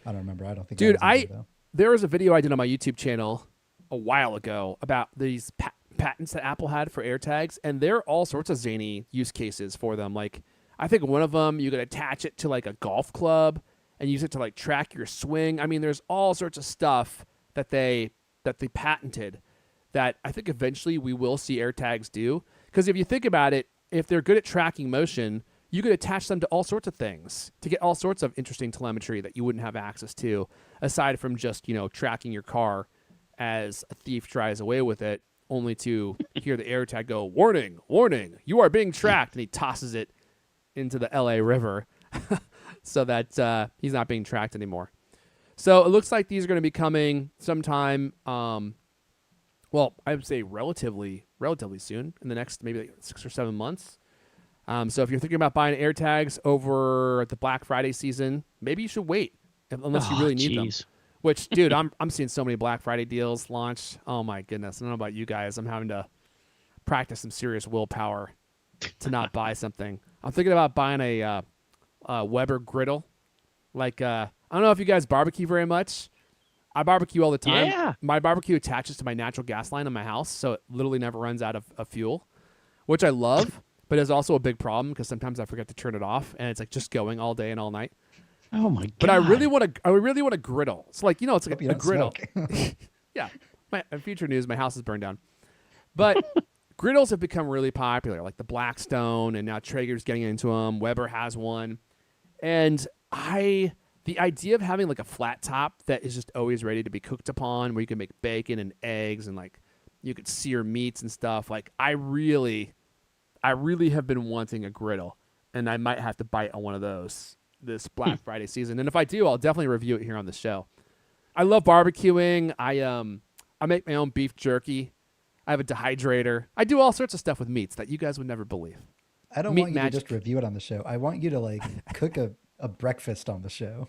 I don't remember. I don't think Dude, that was in there, though. there was a video I did on my YouTube channel a while ago about these patents that Apple had for AirTags, and there are all sorts of zany use cases for them. Like, I think one of them, you could attach it to like a golf club and use it to like track your swing. I mean, there's all sorts of stuff that they patented that I think eventually we will see AirTags do. Because if you think about it, if they're good at tracking motion, you could attach them to all sorts of things to get all sorts of interesting telemetry that you wouldn't have access to, aside from just, tracking your car as a thief drives away with it, only to hear the AirTag go, warning, warning, you are being tracked. And he tosses it into the LA River so that he's not being tracked anymore. So it looks like these are going to be coming sometime, well, I would say relatively soon, in the next maybe like 6 or 7 months. So if you're thinking about buying AirTags over the Black Friday season, maybe you should wait unless you really need them. Which, dude, I'm seeing so many Black Friday deals launch. Oh my goodness! I don't know about you guys. I'm having to practice some serious willpower to not buy something. I'm thinking about buying a Weber griddle. Like, I don't know if you guys barbecue very much. I barbecue all the time. Yeah. My barbecue attaches to my natural gas line in my house, so it literally never runs out of fuel, which I love. But it's also a big problem because sometimes I forget to turn it off, and it's like just going all day and all night. Oh my god! But I really want a griddle. It's like it's like a griddle. Smoke. Yeah. Future news: my house is burned down. But griddles have become really popular, like the Blackstone, and now Traeger's getting into them. Weber has one, and the idea of having like a flat top that is just always ready to be cooked upon, where you can make bacon and eggs, and like you could sear meats and stuff. Like I really have been wanting a griddle, and I might have to bite on one of those this Black Friday season. And if I do, I'll definitely review it here on the show. I love barbecuing. I make my own beef jerky. I have a dehydrator. I do all sorts of stuff with meats that you guys would never believe. I don't Meat want you magic. to just review it on the show. I want you to like cook a breakfast on the show.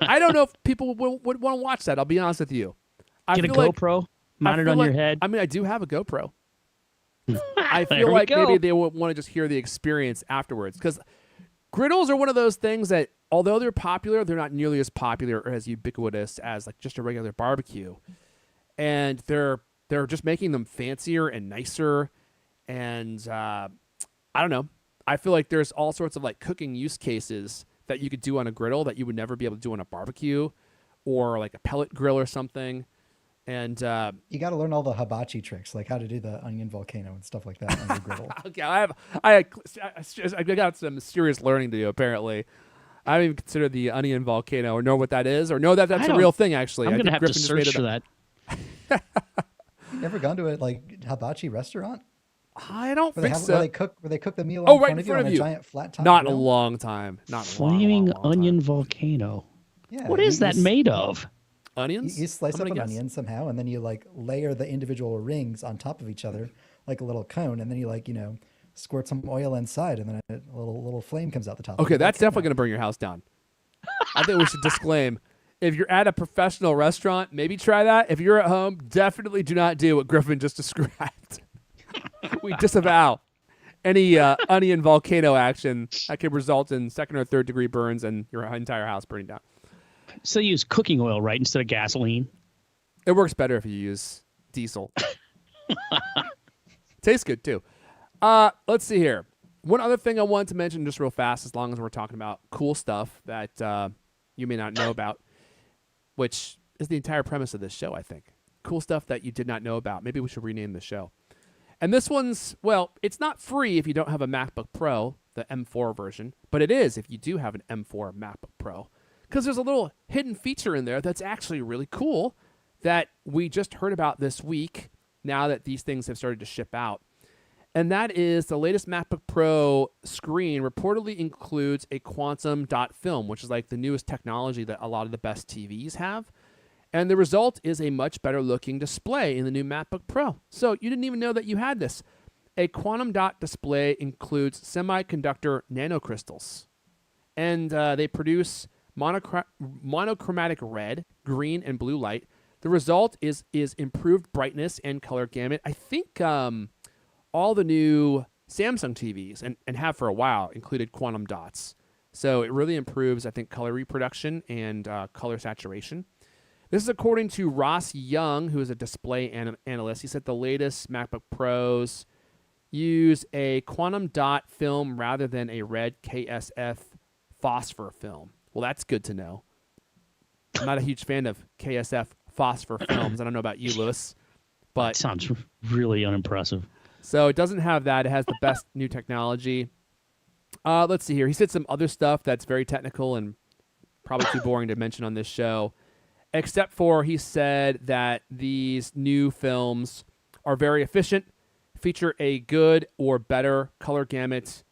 I don't know if people would want to watch that. I'll be honest with you. Get a GoPro, mount it on your head. I mean, I do have a GoPro. I There feel we like go. maybe they would want to just hear the experience afterwards, because griddles are one of those things that, although they're popular, they're not nearly as popular or as ubiquitous as like just a regular barbecue. And they're just making them fancier and nicer. And I don't know. I feel like there's all sorts of like cooking use cases that you could do on a griddle that you would never be able to do on a barbecue or like a pellet grill or something. And You got to learn all the hibachi tricks, like how to do the onion volcano and stuff like that on your griddle. okay, I got some serious learning to do. Apparently, I don't even consider the onion volcano or know what that is, or know that that's a real thing. Actually, I'm I gonna think have to Griffin just made search it for up. that. You never gone to a like hibachi restaurant I don't where they think have so. where they cook the meal Oh, in right front in of you front on of a you. giant flat top Not in a grill? long time. Not in a Flaming long onion time. volcano. Yeah, What is that made of? Onions. You slice I'm up gonna an guess. onion somehow, and then you like layer the individual rings on top of each other like a little cone, and then you like squirt some oil inside, and then a little flame comes out the top. Okay, of it. that's definitely going to bring your house down. I think we should disclaim. If you're at a professional restaurant, maybe try that. If you're at home, definitely do not do what Griffin just described. We disavow any onion volcano action that could result in 2nd or 3rd degree burns and your entire house burning down. So they use cooking oil, right, instead of gasoline. It works better if you use diesel. Tastes good too. Let's see here. One other thing I wanted to mention just real fast, as long as we're talking about cool stuff that you may not know about, which is the entire premise of this show, I think. Cool stuff that you did not know about. Maybe we should rename the show. And this one's, well, it's not free if you don't have a MacBook Pro, the M4 version, but it is if you do have an M4 MacBook Pro. Because there's a little hidden feature in there that's actually really cool that we just heard about this week, now that these things have started to ship out. And that is the latest MacBook Pro screen reportedly includes a quantum dot film, which is like the newest technology that a lot of the best TVs have. And the result is a much better looking display in the new MacBook Pro. So you didn't even know that you had this. A quantum dot display includes semiconductor nanocrystals. And they produce monochromatic red, green, and blue light. The result is improved brightness and color gamut. I think all the new Samsung TVs, and have for a while, included quantum dots. So it really improves, I think, color reproduction and color saturation. This is according to Ross Young, who is a display analyst. He said the latest MacBook Pros use a quantum dot film rather than a red KSF phosphor film. Well, that's good to know. I'm not a huge fan of KSF phosphor films. I don't know about you, Lewis, but That sounds really unimpressive. so it doesn't have that. It has the best new technology. Let's see here. He said some other stuff that's very technical and probably too boring to mention on this show, except for he said that these new films are very efficient, feature a good or better color gamut,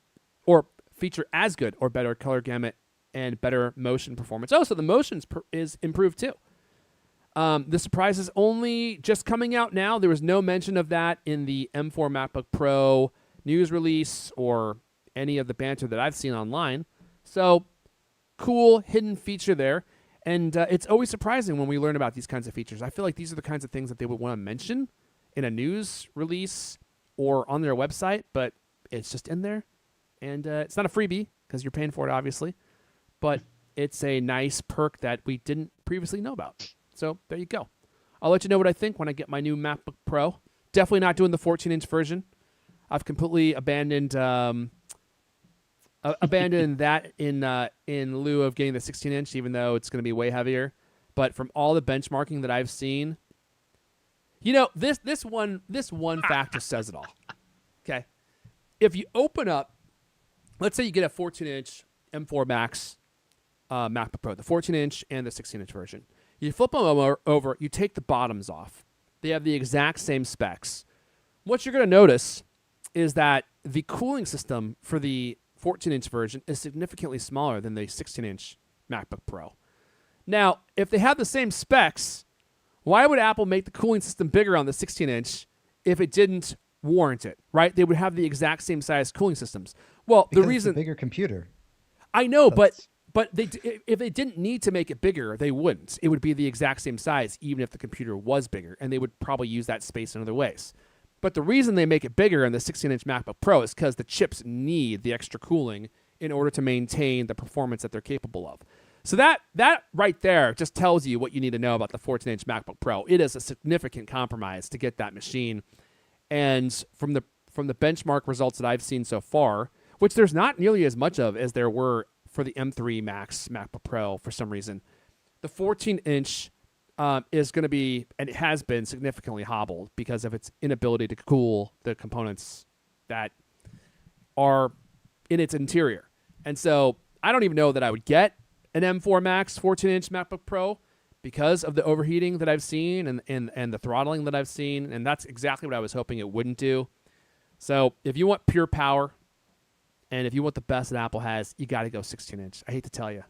or feature as good or better color gamut and better motion performance. Oh, so the motion is improved too. The surprise is only just coming out now. There was no mention of that in the M4 MacBook Pro news release or any of the banter that I've seen online. So cool hidden feature there. And it's always surprising when we learn about these kinds of features. I feel like these are the kinds of things that they would want to mention in a news release or on their website, but it's just in there. And it's not a freebie because you're paying for it, obviously. But it's a nice perk that we didn't previously know about. So there you go. I'll let you know what I think when I get my new MacBook Pro. Definitely not doing the 14-inch version. I've completely abandoned that in lieu of getting the 16-inch, even though it's going to be way heavier. But from all the benchmarking that I've seen, you know, this one factor says it all. Okay, if you open up, let's say you get a 14-inch M4 Max MacBook Pro, the 14-inch and the 16-inch version. You flip them over, you take the bottoms off. They have the exact same specs. What you're going to notice is that the cooling system for the 14-inch version is significantly smaller than the 16-inch MacBook Pro. Now, if they have the same specs, why would Apple make the cooling system bigger on the 16-inch if it didn't warrant it, right? They would have the exact same size cooling systems. Well, Because the reason... it's a bigger computer. I know, That's- but if they didn't need to make it bigger, they wouldn't. It would be the exact same size, even if the computer was bigger, and they would probably use that space in other ways. But the reason they make it bigger in the 16-inch MacBook Pro is because the chips need the extra cooling in order to maintain the performance that they're capable of. So that right there just tells you what you need to know about the 14-inch MacBook Pro. It is a significant compromise to get that machine. And from the benchmark results that I've seen so far, which there's not nearly as much of as there were for the M3 Max MacBook Pro for some reason, the 14-inch is going to be, and it has been, significantly hobbled because of its inability to cool the components that are in its interior. And so I don't even know that I would get an M4 Max 14-inch MacBook Pro because of the overheating that I've seen and the throttling that I've seen, and that's exactly what I was hoping it wouldn't do. So if you want pure power and if you want the best that Apple has, you got to go 16-inch. I hate to tell you.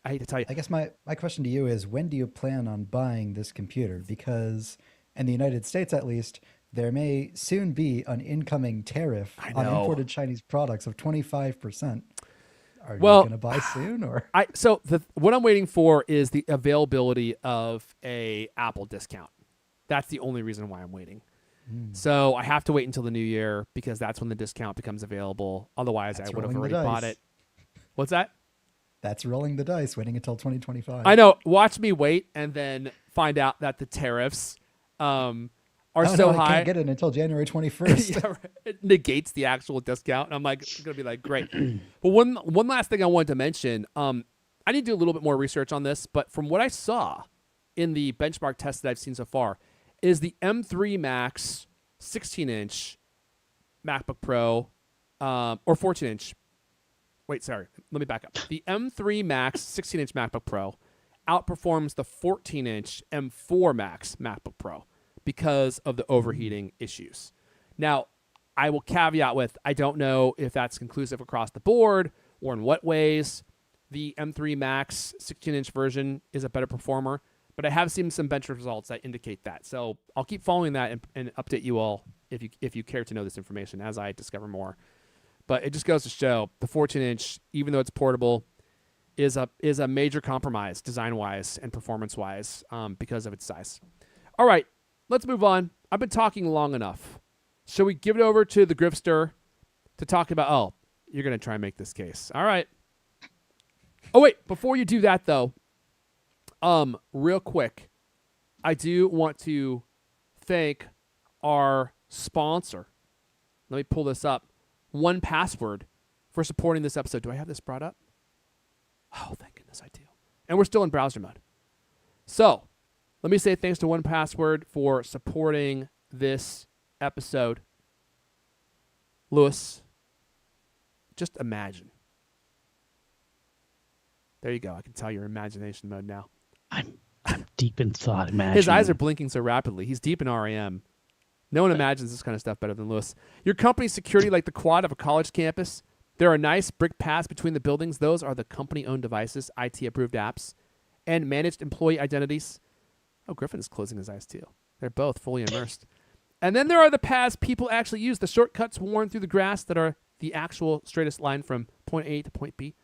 I guess my question to you is, when do you plan on buying this computer? Because in the United States, at least, there may soon be an incoming tariff on imported Chinese products of 25%. Are you going to buy soon? Or what I'm waiting for is the availability of a Apple discount. That's the only reason why I'm waiting. So I have to wait until the new year because that's when the discount becomes available. Otherwise, I would have already bought it. What's that? That's rolling the dice, waiting until 2025. I know. Watch me wait and then find out that the tariffs are so high. I can't get it until January 21st. Yeah, right. It negates the actual discount. I'm like, it's going to be like, great. But one last thing I wanted to mention, I need to do a little bit more research on this, but from what I saw in the benchmark tests that I've seen so far, is the M3 Max 16-inch MacBook Pro or 14-inch. Wait, sorry. Let me back up. The M3 Max 16-inch MacBook Pro outperforms the 14-inch M4 Max MacBook Pro because of the overheating issues. Now, I will caveat with, I don't know if that's conclusive across the board or in what ways. The M3 Max 16-inch version is a better performer, but I have seen some bench results that indicate that. So I'll keep following that and update you all if you care to know this information as I discover more. But it just goes to show the 14-inch, even though it's portable, is a major compromise design-wise and performance-wise because of its size. All right, let's move on. I've been talking long enough. Shall we give it over to the Grifter to talk about, oh, you're going to try and make this case. All right. Oh, wait, before you do that, though, real quick, I do want to thank our sponsor. Let me pull this up. 1Password for supporting this episode. Do I have this brought up? Oh, thank goodness I do. And we're still in browser mode. So, let me say thanks to 1Password for supporting this episode. Lewis, just imagine. There you go. I can tell you're in imagination mode now. I'm deep in thought. Imagine. His eyes are blinking so rapidly. He's deep in REM. No one imagines this kind of stuff better than Lewis. Your company's security like the quad of a college campus. There are nice brick paths between the buildings. Those are the company-owned devices, IT-approved apps, and managed employee identities. Oh, Griffin is closing his eyes too. They're both fully immersed. And then there are the paths people actually use, the shortcuts worn through the grass that are the actual straightest line from point A to point B.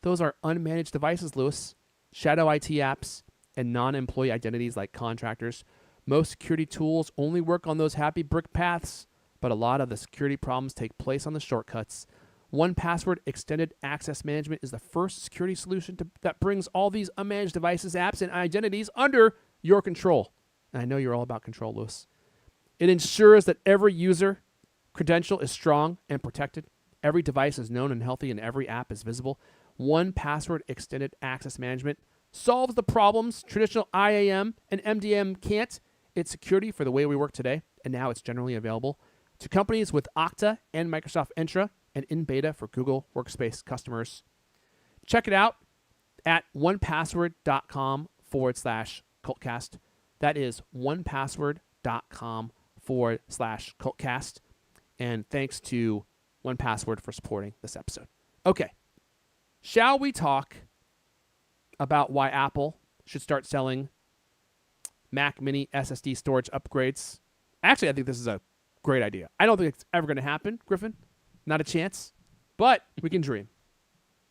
Those are unmanaged devices, Lewis. Shadow IT apps and non-employee identities like contractors. Most security tools only work on those happy brick paths, but a lot of the security problems take place on the shortcuts. 1Password Extended Access Management is the first security solution that brings all these unmanaged devices, apps, and identities under your control. And I know you're all about control, Lewis. It ensures that every user credential is strong and protected. Every device is known and healthy, and every app is visible. 1Password Extended Access Management solves the problems traditional IAM and MDM can't. It's security for the way we work today, and now it's generally available to companies with Okta and Microsoft Entra, and in beta for Google Workspace customers. Check it out at onepassword.com/cultcast. That is onepassword.com/cultcast. And thanks to 1Password for supporting this episode. Okay. Shall we talk about why Apple should start selling Mac Mini SSD storage upgrades? Actually, I think this is a great idea. I don't think it's ever going to happen, Griffin. Not a chance, but we can dream.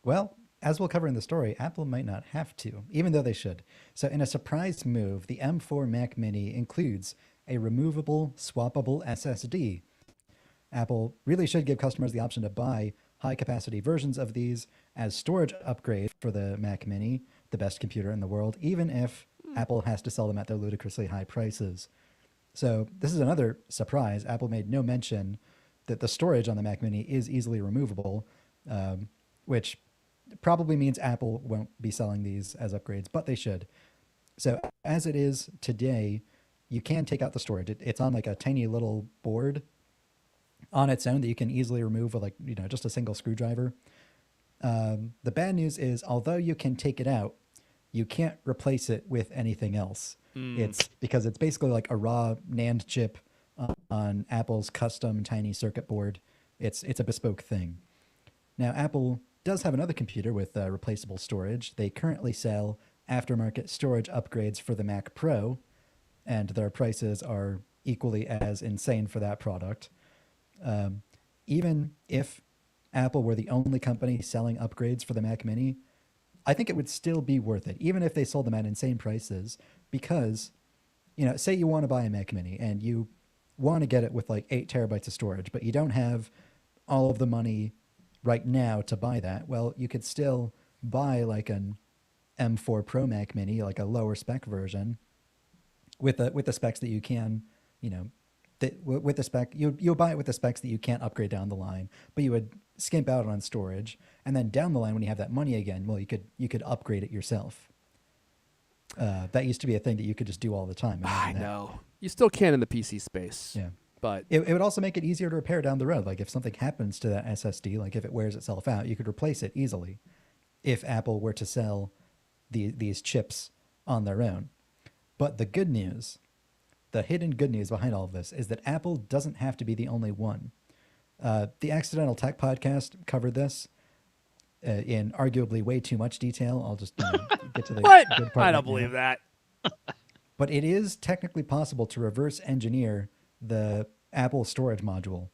Well, as we'll cover in the story, Apple might not have to, even though they should. So in a surprise move, the M4 Mac Mini includes a removable, swappable SSD. Apple really should give customers the option to buy high-capacity versions of these as storage upgrade for the Mac Mini, the best computer in the world, even if Apple has to sell them at their ludicrously high prices. So this is another surprise. Apple made no mention that the storage on the Mac Mini is easily removable, which probably means Apple won't be selling these as upgrades, but they should. So as it is today, you can take out the storage. It's on like a tiny little board on its own that you can easily remove with just a single screwdriver. The bad news is, although you can take it out, you can't replace it with anything else. It's because it's basically like a raw NAND chip on Apple's custom tiny circuit board. It's a bespoke thing. Now, Apple does have another computer with replaceable storage. They currently sell aftermarket storage upgrades for the Mac Pro, and their prices are equally as insane for that product. Even if Apple were the only company selling upgrades for the Mac Mini, I think it would still be worth it, even if they sold them at insane prices, because, say you want to buy a Mac Mini and you want to get it with like 8 terabytes of storage, but you don't have all of the money right now to buy that. Well, you could still buy like an M4 Pro Mac Mini, like a lower spec version with the specs that you can, with the spec, you'll buy it with the specs that you can't upgrade down the line, but you would skimp out on storage. And then down the line, when you have that money again, well, you could upgrade it yourself. That used to be a thing that you could just do all the time. I know. You still can in the PC space. Yeah. But it would also make it easier to repair down the road. Like if something happens to that SSD, like if it wears itself out, you could replace it easily if Apple were to sell these chips on their own. But the good news, the hidden good news behind all of this is that Apple doesn't have to be the only one. The Accidental Tech podcast covered this in arguably way too much detail. I'll just get to the what? good part. I don't believe that. But it is technically possible to reverse engineer the Apple storage module.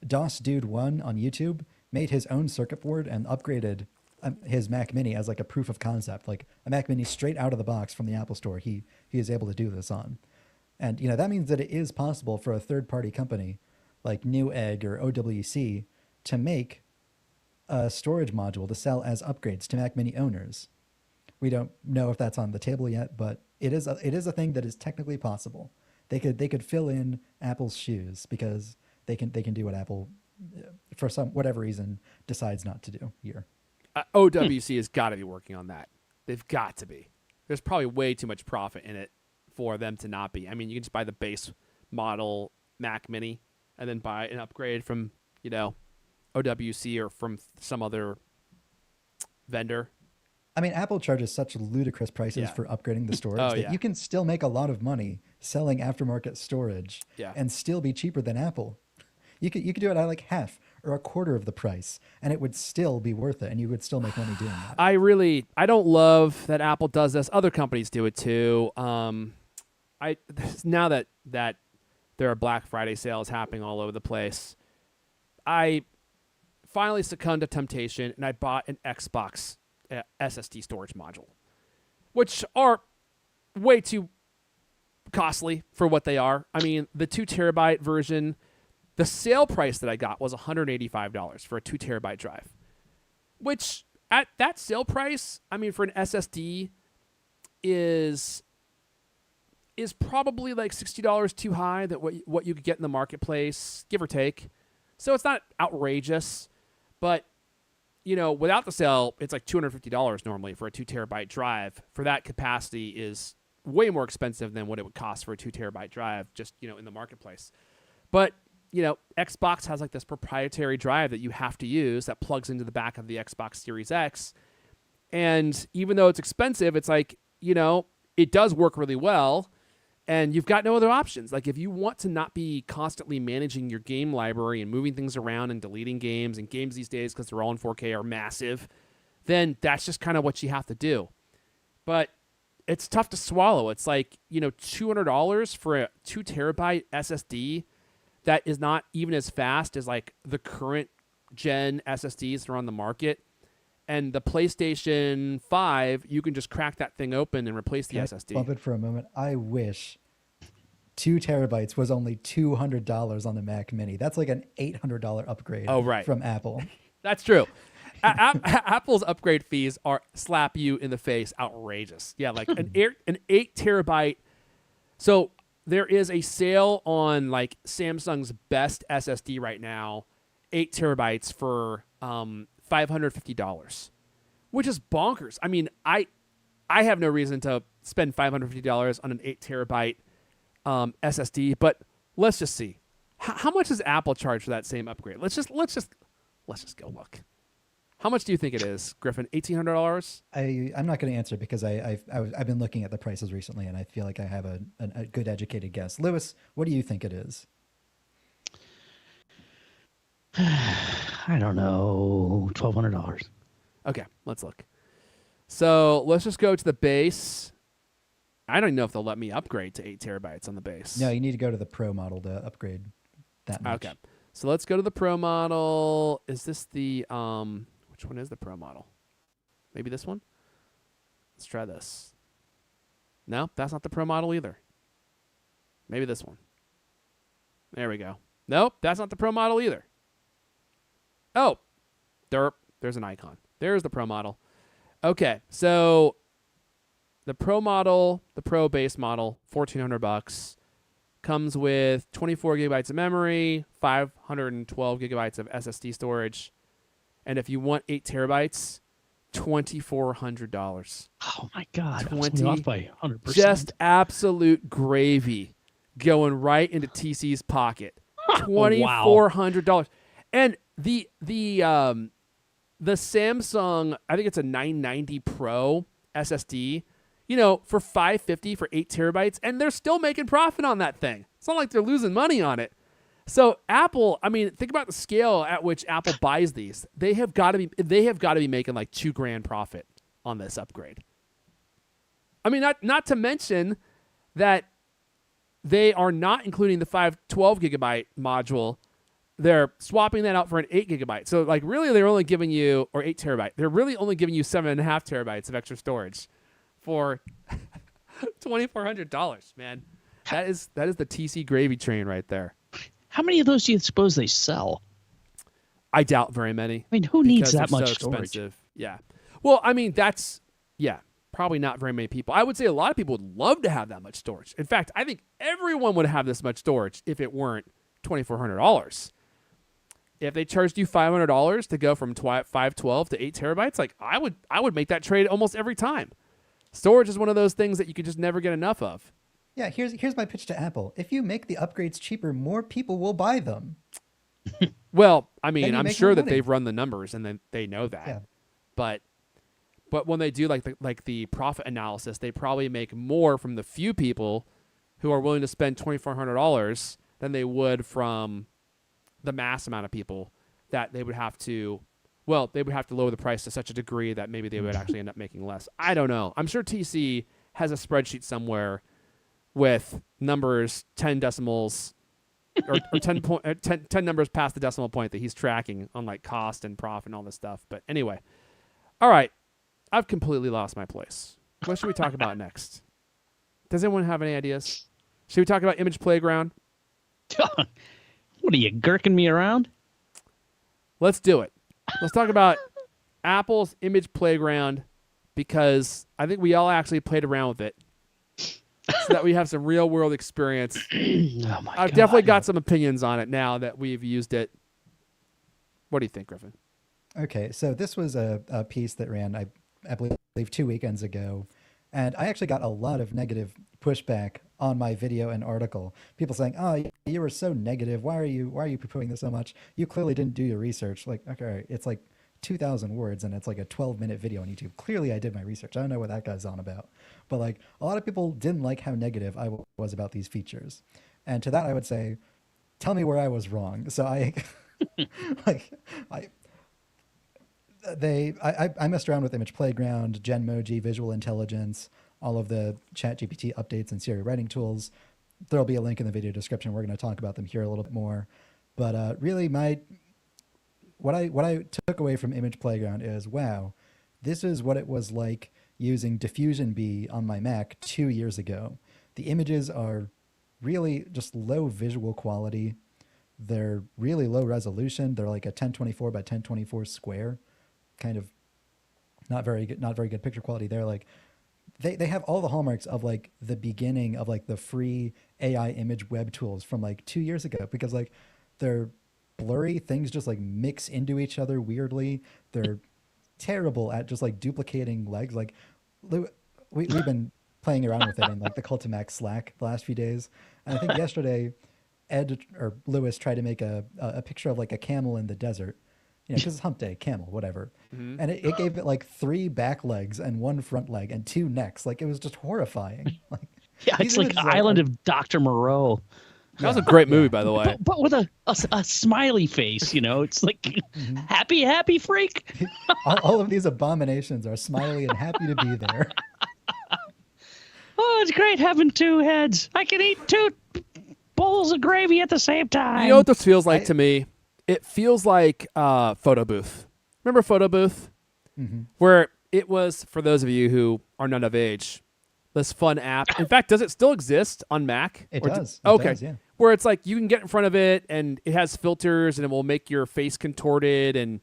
DOS Dude 1 on YouTube made his own circuit board and upgraded his Mac Mini as like a proof of concept, like a Mac Mini straight out of the box from the Apple Store. He is able to do this on, and that means that it is possible for a third party company like Newegg or OWC to make a storage module to sell as upgrades to Mac Mini owners. We don't know if that's on the table yet, but it is a thing that is technically possible. They could fill in Apple's shoes because they can do what Apple, for whatever reason, decides not to do here. OWC has got to be working on that. They've got to be. There's probably way too much profit in it for them to not be. I mean, you can just buy the base model Mac Mini and then buy an upgrade from, OWC or from some other vendor. I mean, Apple charges such ludicrous prices for upgrading the storage that you can still make a lot of money selling aftermarket storage and still be cheaper than Apple. You could do it at like half or a quarter of the price, and it would still be worth it, and you would still make money doing that. I don't love that Apple does this. Other companies do it too. Now that there are Black Friday sales happening all over the place, I finally succumbed to temptation, and I bought an Xbox SSD storage module, which are way too costly for what they are. I mean, the 2 terabyte version, the sale price that I got was $185 for a 2 terabyte drive, which at that sale price, I mean, for an SSD is probably like $60 too high that what you could get in the marketplace, give or take. So it's not outrageous, but without the sale, it's like $250 normally for a 2 terabyte drive. For that capacity is way more expensive than what it would cost for a 2 terabyte drive just, in the marketplace. But, Xbox has like this proprietary drive that you have to use that plugs into the back of the Xbox Series X. And even though it's expensive, it's like, it does work really well. And you've got no other options. Like if you want to not be constantly managing your game library and moving things around and deleting games, and games these days, because they're all in 4K, are massive, then that's just kind of what you have to do. But it's tough to swallow. It's like, $200 for a 2 terabyte SSD that is not even as fast as like the current gen SSDs that are on the market. And the PlayStation 5, you can just crack that thing open and replace the SSD. Bump it for a moment. I wish 2 terabytes was only $200 on the Mac Mini. That's like an $800 upgrade from Apple. That's true. Apple's upgrade fees slap you in the face outrageous. Yeah, like an 8 terabyte. So there is a sale on like Samsung's best SSD right now, 8 terabytes for $550, which is bonkers. I mean, I have no reason to spend $550 on an 8 terabyte SSD, but let's just see. How much does Apple charge for that same upgrade? Let's just go look. How much do you think it is, Griffin? $1,800? I'm not going to answer because I've been looking at the prices recently, and I feel like I have a good educated guess. Lewis, what do you think it is? I don't know, $1,200. Okay, let's look. So let's just go to the base. I don't even know if they'll let me upgrade to 8 terabytes on the base. No, you need to go to the Pro model to upgrade that much. Okay, so let's go to the Pro model. Is this the which one is the Pro model? Maybe this one? Let's try this. No, that's not the Pro model either. Maybe this one. There we go. Nope, that's not the Pro model either. Oh, there's an icon. There's the Pro model. Okay, so the Pro model, the Pro base model, $1,400, comes with 24 gigabytes of memory, 512 gigabytes of SSD storage, and if you want 8 terabytes, $2,400. Oh my God, that's off by 100%. Just absolute gravy going right into TC's pocket. $2,400. And the Samsung, I think it's a 990 Pro SSD, for $550 for 8 terabytes, and they're still making profit on that thing. It's not like they're losing money on it. So Apple, I mean, think about the scale at which Apple buys these. They have got to be making like $2,000 profit on this upgrade. I mean, not to mention that they are not including the 512 gigabyte module they're swapping that out for an 8 gigabyte. So like really they're only giving you, or 8 terabyte. They're really only giving you 7.5 terabytes of extra storage for $2,400, man. That is the TC gravy train right there. How many of those do you suppose they sell? I doubt very many. I mean, who needs because that they're much so storage? expensive. Yeah. Well, I mean, probably not very many people. I would say a lot of people would love to have that much storage. In fact, I think everyone would have this much storage if it weren't $2,400. If they charged you $500 to go from 512 to 8 terabytes, like I would make that trade almost every time. Storage is one of those things that you could just never get enough of. Yeah, here's my pitch to Apple. If you make the upgrades cheaper, more people will buy them. Well, I mean, Then you I'm make sure more that money. they've run the numbers and then they know that. Yeah. But when they do like the profit analysis, they probably make more from the few people who are willing to spend $2,400 than they would from the mass amount of people that they would have to lower the price to such a degree that maybe they would actually end up making less. I don't know. I'm sure TC has a spreadsheet somewhere with numbers 10 decimals or 10 numbers past the decimal point that he's tracking on like cost and profit and all this stuff. But anyway, all right. I've completely lost my place. What should we talk about next? Does anyone have any ideas? Should we talk about Image Playground? What are you, gherking me around? Let's do it. Let's talk about Apple's Image Playground because I think we all actually played around with it so that we have some real world experience. Oh my I've God. definitely got some opinions on it now that we've used it. What do you think, Griffin? Okay, so this was a piece that ran, I believe 2 weekends ago, and I actually got a lot of negative pushback on my video and article. People saying, "Oh, you were so negative. Why are you poo-pooing this so much? You clearly didn't do your research." Like, okay, it's like 2,000 words and it's like a 12-minute video on YouTube. Clearly, I did my research. I don't know what that guy's on about. But like, a lot of people didn't like how negative I was about these features, and to that I would say, tell me where I was wrong. So I messed around with Image Playground, Genmoji, Visual Intelligence, all of the ChatGPT updates and Siri writing tools. There'll be a link in the video description. We're going to talk about them here a little bit more. But really, what I took away from Image Playground is, wow, this is what it was like using Diffusion B on my Mac 2 years ago. The images are really just low visual quality. They're really low resolution. They're like a 1024 by 1024 square. Kind of not very good picture quality there. Like they have all the hallmarks of like the beginning of like the free AI image web tools from like 2 years ago, because like they're blurry, things just like mix into each other weirdly. They're terrible at just like duplicating legs. Like we've been playing around with it in like the Cult of Mac Slack the last few days, and I think yesterday Ed or Lewis tried to make a picture of like a camel in the desert. You know, because it's hump day, camel, whatever. Mm-hmm. And it gave it like 3 back legs and 1 front leg and 2 necks. Like, it was just horrifying. Like, yeah, it's like Island of Dr. Moreau. That was a great movie, by the way. But with a smiley face, you know? It's like, happy freak. all of these abominations are smiley and happy to be there. Oh, it's great having 2 heads. I can eat 2 bowls of gravy at the same time. You know what this feels like to me? It feels like Photo Booth. Remember Photo Booth? Mm-hmm. Where it was, for those of you who are not of age, this fun app. In fact, does it still exist on Mac? It does. Okay. It does, yeah. Where it's like you can get in front of it and it has filters and it will make your face contorted, and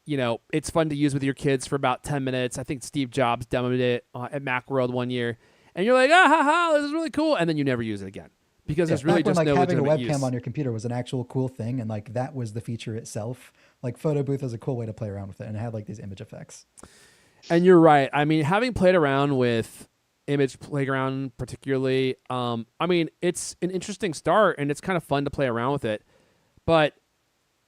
you know, it's fun to use with your kids for about 10 minutes. I think Steve Jobs demoed it at Macworld one year. And you're like, this is really cool. And then you never use it again. Because there's really just no having a webcam use. on your computer was an actual cool thing, and like that was the feature itself. Like Photo Booth was a cool way to play around with it, and it had like these image effects. And you're right. I mean, having played around with Image Playground particularly, I mean, it's an interesting start, and it's kind of fun to play around with it. But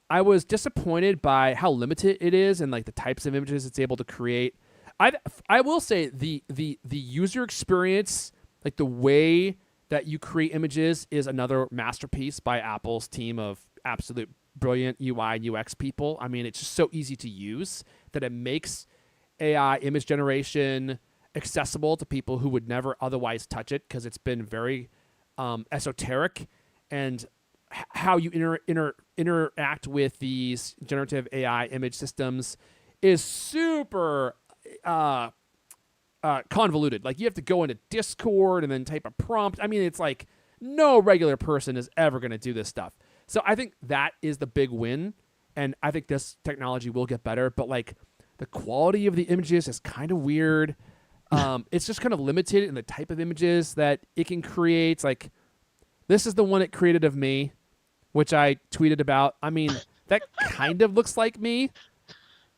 I was disappointed by how limited it is and like the types of images it's able to create. I will say the user experience, like the way that you create images, is another masterpiece by Apple's team of absolute brilliant UI and UX people. I mean, it's just so easy to use that it makes AI image generation accessible to people who would never otherwise touch it, because it's been very esoteric. And how you interact with these generative AI image systems is super convoluted. Like you have to go into Discord and then type a prompt. I mean, it's like no regular person is ever going to do this stuff. So I think that is the big win, and I think this technology will get better. But like the quality of the images is kind of weird. It's just kind of limited in the type of images that it can create. Like this is the one it created of me, which I tweeted about. I mean, that kind of looks like me.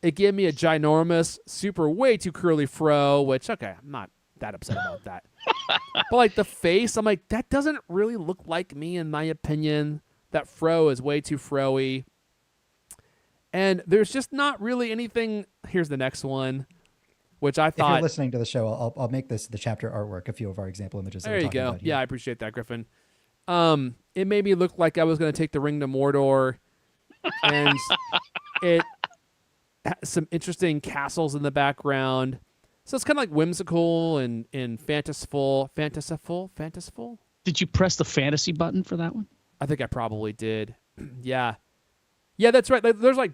It gave me a ginormous, super, way too curly fro, which, okay, I'm not that upset about that. But, like, the face, I'm like, that doesn't really look like me, in my opinion. That fro is way too fro-y. And there's just not really anything. Here's the next one, which I thought. If you're listening to the show, I'll make this the chapter artwork, a few of our example images. There you go. Yeah, I appreciate that, Griffin. It made me look like I was going to take the ring to Mordor. And it some interesting castles in the background. So it's kind of like whimsical and fanciful. Did you press the fantasy button for that one? I think I probably did. Yeah, that's right. Like,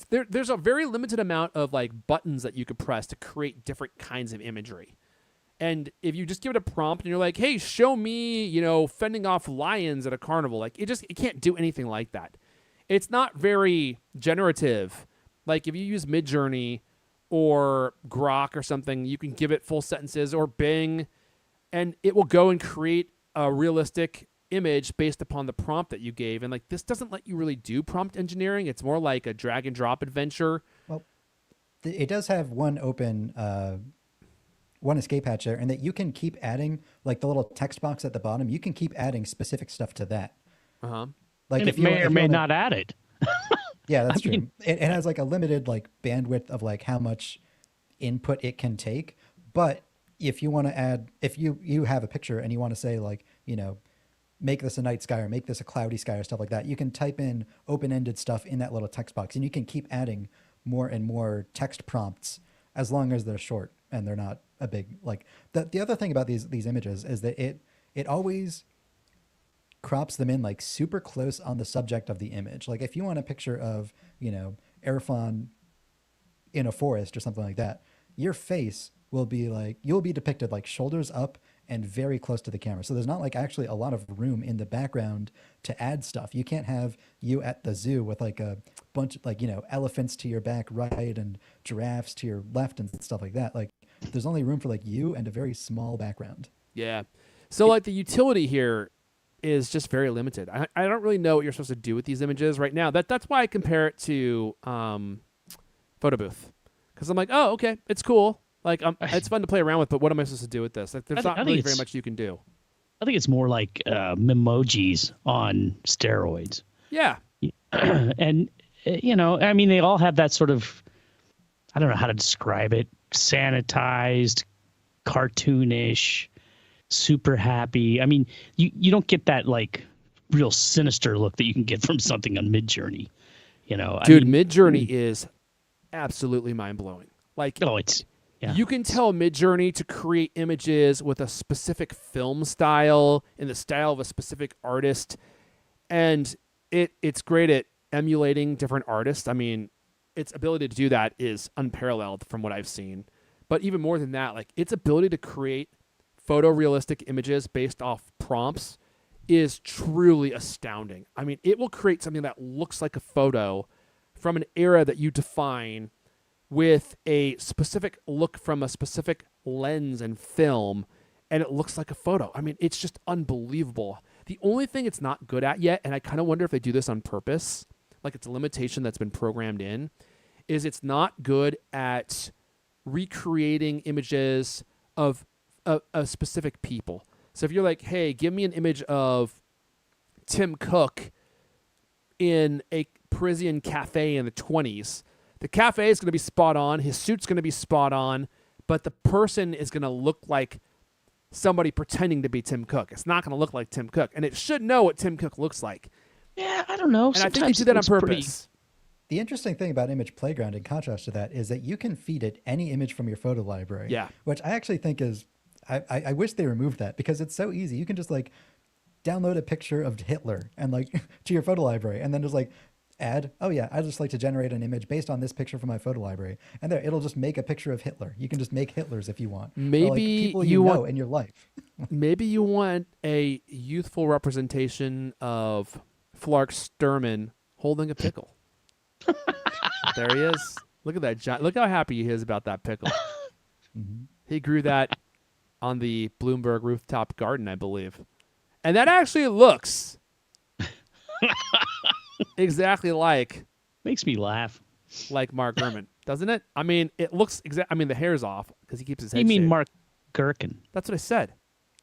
there's a very limited amount of like buttons that you could press to create different kinds of imagery. And if you just give it a prompt and you're like, hey, show me, fending off lions at a carnival, like it can't do anything like that. It's not very generative. Like if you use Midjourney or Grok or something, you can give it full sentences, or Bing, and it will go and create a realistic image based upon the prompt that you gave. And like this doesn't let you really do prompt engineering. It's more like a drag and drop adventure. Well, it does have one escape hatch there, and that you can keep adding, like the little text box at the bottom. You can keep adding specific stuff to that. Like and if it may or may not add it. Yeah, that's true. It has like a limited like bandwidth of like how much input it can take. But if you want to add, if you have a picture and you want to say like, make this a night sky or make this a cloudy sky or stuff like that, you can type in open-ended stuff in that little text box, and you can keep adding more and more text prompts as long as they're short and they're not a big, like the other thing about these images is that it always crops them in like super close on the subject of the image. Like if you want a picture of, Erfan in a forest or something like that, your face will be like, you'll be depicted like shoulders up and very close to the camera. So there's not like actually a lot of room in the background to add stuff. You can't have you at the zoo with like a bunch of like, elephants to your back right and giraffes to your left and stuff like that. Like there's only room for like you and a very small background. Yeah. So like the utility here is just very limited. I don't really know what you're supposed to do with these images right now. That's why I compare it to Photo Booth, because I'm like, oh, okay, it's cool. Like it's fun to play around with, but what am I supposed to do with this? Like, there's not really very much you can do. I think it's more like memojis on steroids. Yeah. And I mean, they all have that sort of, I don't know how to describe it, sanitized, cartoonish, super happy. I mean, you don't get that like real sinister look that you can get from something on Midjourney. Dude, Midjourney is absolutely mind blowing. Like, you can tell Midjourney to create images with a specific film style in the style of a specific artist, and it's great at emulating different artists. I mean, its ability to do that is unparalleled from what I've seen. But even more than that, like its ability to create photorealistic images based off prompts is truly astounding. I mean, it will create something that looks like a photo from an era that you define with a specific look from a specific lens and film, and it looks like a photo. I mean, it's just unbelievable. The only thing it's not good at yet, and I kind of wonder if they do this on purpose, like it's a limitation that's been programmed in, is it's not good at recreating images of specific people. So if you're like, hey, give me an image of Tim Cook in a Parisian cafe in the 20s, the cafe is going to be spot on, his suit's going to be spot on, but the person is going to look like somebody pretending to be Tim Cook. It's not going to look like Tim Cook, and it should know what Tim Cook looks like. Yeah, I don't know. And I think they do that on purpose. The interesting thing about Image Playground, in contrast to that, is that you can feed it any image from your photo library. Yeah. Which I actually think is, I wish they removed that, because it's so easy. You can just like download a picture of Hitler and like to your photo library, and then just like add, oh yeah, I just like to generate an image based on this picture from my photo library, and there it'll just make a picture of Hitler. You can just make Hitlers if you want. Maybe or, like, people you know want in your life. maybe you want a youthful representation of Flark Sturman holding a pickle. There he is. Look at that giant. Look how happy he is about that pickle. Mm-hmm. He grew that on the Bloomberg rooftop garden, I believe. And that actually looks exactly Makes me laugh. like Mark Gurman, doesn't it? I mean, it looks I mean, the hair's off because he keeps his head You mean shaved. Mark Gherkin? That's what I said.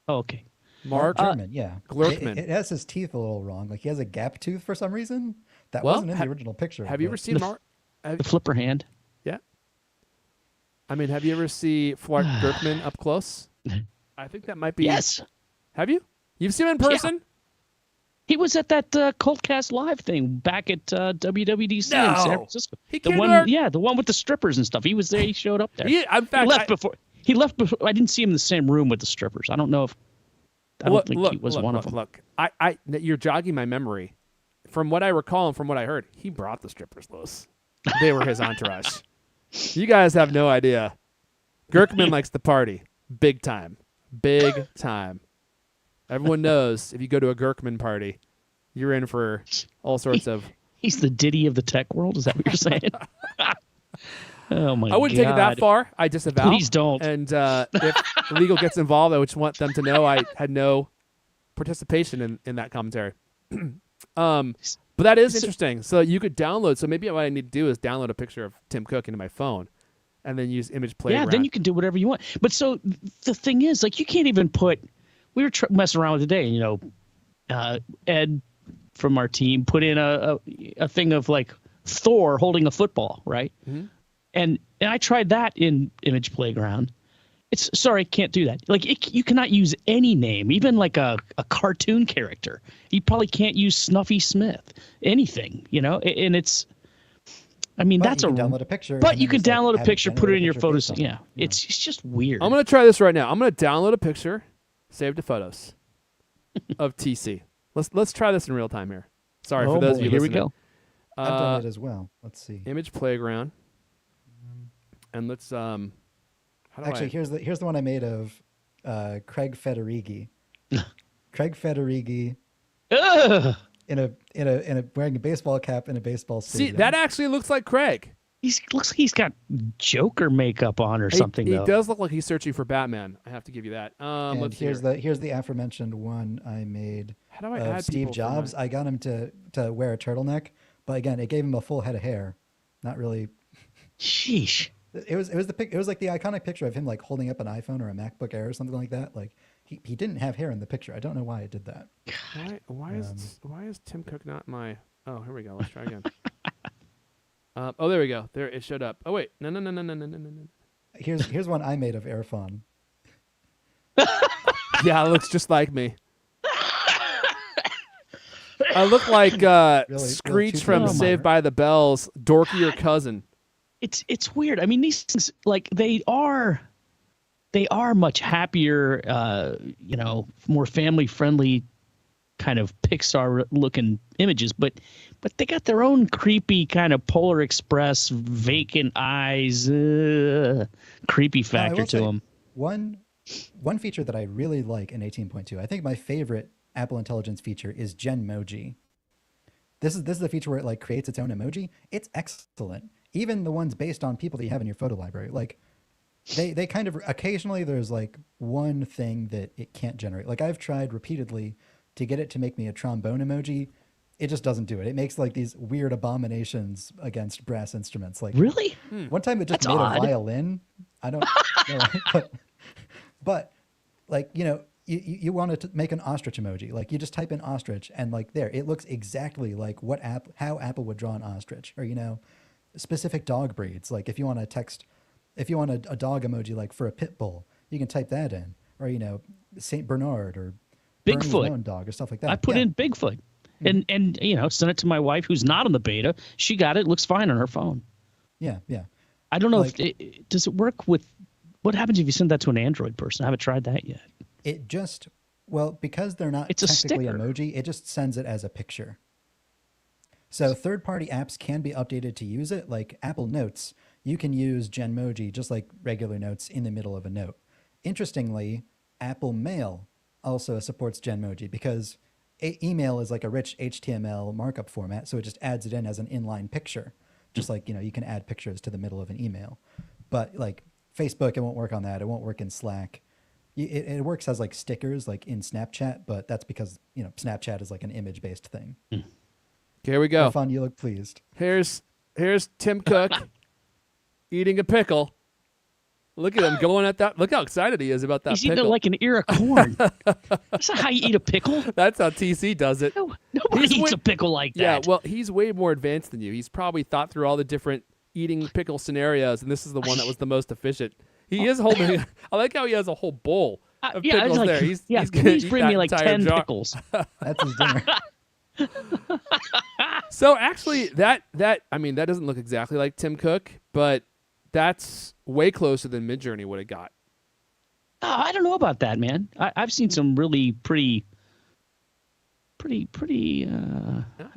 Oh, okay. Mark German, yeah. Glurkman. It has his teeth a little wrong. Like he has a gap tooth for some reason. That Well, wasn't in the original picture. Have you but- ever seen Mark? The flipper hand. Yeah. I mean, have you ever seen Flark Gurkman up close? I think that might be. Yes. Have you? You've seen him in person? He was at that CultCast live thing back at WWDC in San No. Francisco. He The came one, to our- yeah, the one with the strippers and stuff. He was there. He showed up there. Yeah, in fact, he left before. He left before. I didn't see him in the same room with the strippers. I don't know if. I don't think he was one of them. Look, you're jogging my memory. From what I recall and from what I heard, he brought the strippers, Louis. They were his entourage. You guys have no idea. Gurkman likes to party. Big time. Big time. Everyone knows if you go to a Gurkman party, you're in for all sorts of... He's the Diddy of the tech world. Is that what you're saying? Oh, my God. I wouldn't take it that far. I disavow. Please don't. And if legal gets involved, I just want them to know I had no participation in that commentary. But that is interesting. So you could download. So maybe what I need to do is download a picture of Tim Cook into my phone and then use Image Playground. Yeah, then you can do whatever you want. But so the thing is, like, you can't even put. We were messing around with it today. You know, Ed from our team put in a thing of like Thor holding a football, right? Mm-hmm. And I tried that in Image Playground. It's sorry, can't do that. Like you cannot use any name, even like a cartoon character. You probably can't use Snuffy Smith, anything, you know. And it's, I mean, But that's you can download a picture. But and you then can just, like, download a have picture, put it generate in a your picture photos. based on it. Yeah, it's just weird. I'm going to try this right now. I'm going to download a picture, save to photos of TC. Let's try this in real time here. Sorry for those of you Here we listening. go. I've done it as well. Let's see. Image Playground. And let's Actually, here's the one I made of Craig Federighi. Craig Federighi Ugh! in a wearing a baseball cap in a baseball see, stadium. that actually looks like Craig. Looks like he's got Joker makeup on or something. He though. does look like he's searching for Batman. I have to give you that. And Let's here's see here. the aforementioned one I made How do I of add Steve people from Jobs. that? I got him to wear a turtleneck, but again, it gave him a full head of hair. Not really. Sheesh. It was like the iconic picture of him like holding up an iPhone or a MacBook Air or something like that. Like he didn't have hair in the picture. I don't know why it did that. Why is Tim Cook not my? Oh, here we go. Let's try again. Oh, there we go. There it showed up. Oh wait, no. Here's one I made of Airphone. Yeah, it looks just like me. I look like Screech too from bad. Saved by the Bells, dorkier cousin. It's weird. I mean, these things, like, they are much happier, you know, more family friendly kind of Pixar looking images, but they got their own creepy kind of Polar Express vacant eyes creepy factor to them. One feature that I really like in 18.2, I think my favorite Apple Intelligence feature is Genmoji. This is the feature where it like creates its own emoji. It's excellent. Even the ones based on people that you have in your photo library, like they kind of occasionally there's like one thing that it can't generate. Like I've tried repeatedly to get it to make me a trombone emoji. It just doesn't do it. It makes like these weird abominations against brass instruments. Like Really? one time it just That's made odd. a violin. I don't know. But like, you know, you want to make an ostrich emoji. Like you just type in ostrich and like there, it looks exactly like how Apple would draw an ostrich, or, you know, specific dog breeds. Like if you want a dog emoji, like for a pit bull, you can type that in, or, you know, Saint Bernard or Bernie's Bigfoot. own dog or stuff like that. I put Yeah. in Bigfoot and you know, sent it to my wife who's not on the beta. She got it. Looks fine on her phone. Yeah. I don't know Like- if does it work with. What happens if you send that to an Android person? I haven't tried that yet. It just Well, because they're not It's a technically sticker. emoji, it just sends it as a picture. So third-party apps can be updated to use it, like Apple Notes. You can use Genmoji just like regular notes in the middle of a note. Interestingly, Apple Mail also supports Genmoji because email is like a rich HTML markup format, so it just adds it in as an inline picture, just like you can add pictures to the middle of an email. But like Facebook, it won't work on that. It won't work in Slack. It works as like stickers, like in Snapchat, but that's because Snapchat is like an image-based thing. Here we Have go. fun. You look pleased. Here's Tim Cook eating a pickle. Look at him going at that. Look how excited he is about that He's pickle. eating it like an ear of corn. That's not how you eat a pickle. That's how TC does it. No, nobody eats a pickle like that. Yeah, well, he's way more advanced than you. He's probably thought through all the different eating pickle scenarios, and this is the one that was the most efficient. He is holding. I like how he has a whole bowl of yeah, pickles like, there. He's gonna please eat bring that me like entire 10 jar. pickles. That's his dinner. So actually, that doesn't look exactly like Tim Cook, but that's way closer than Midjourney would have got. Oh, I don't know about that, man. I've seen some really pretty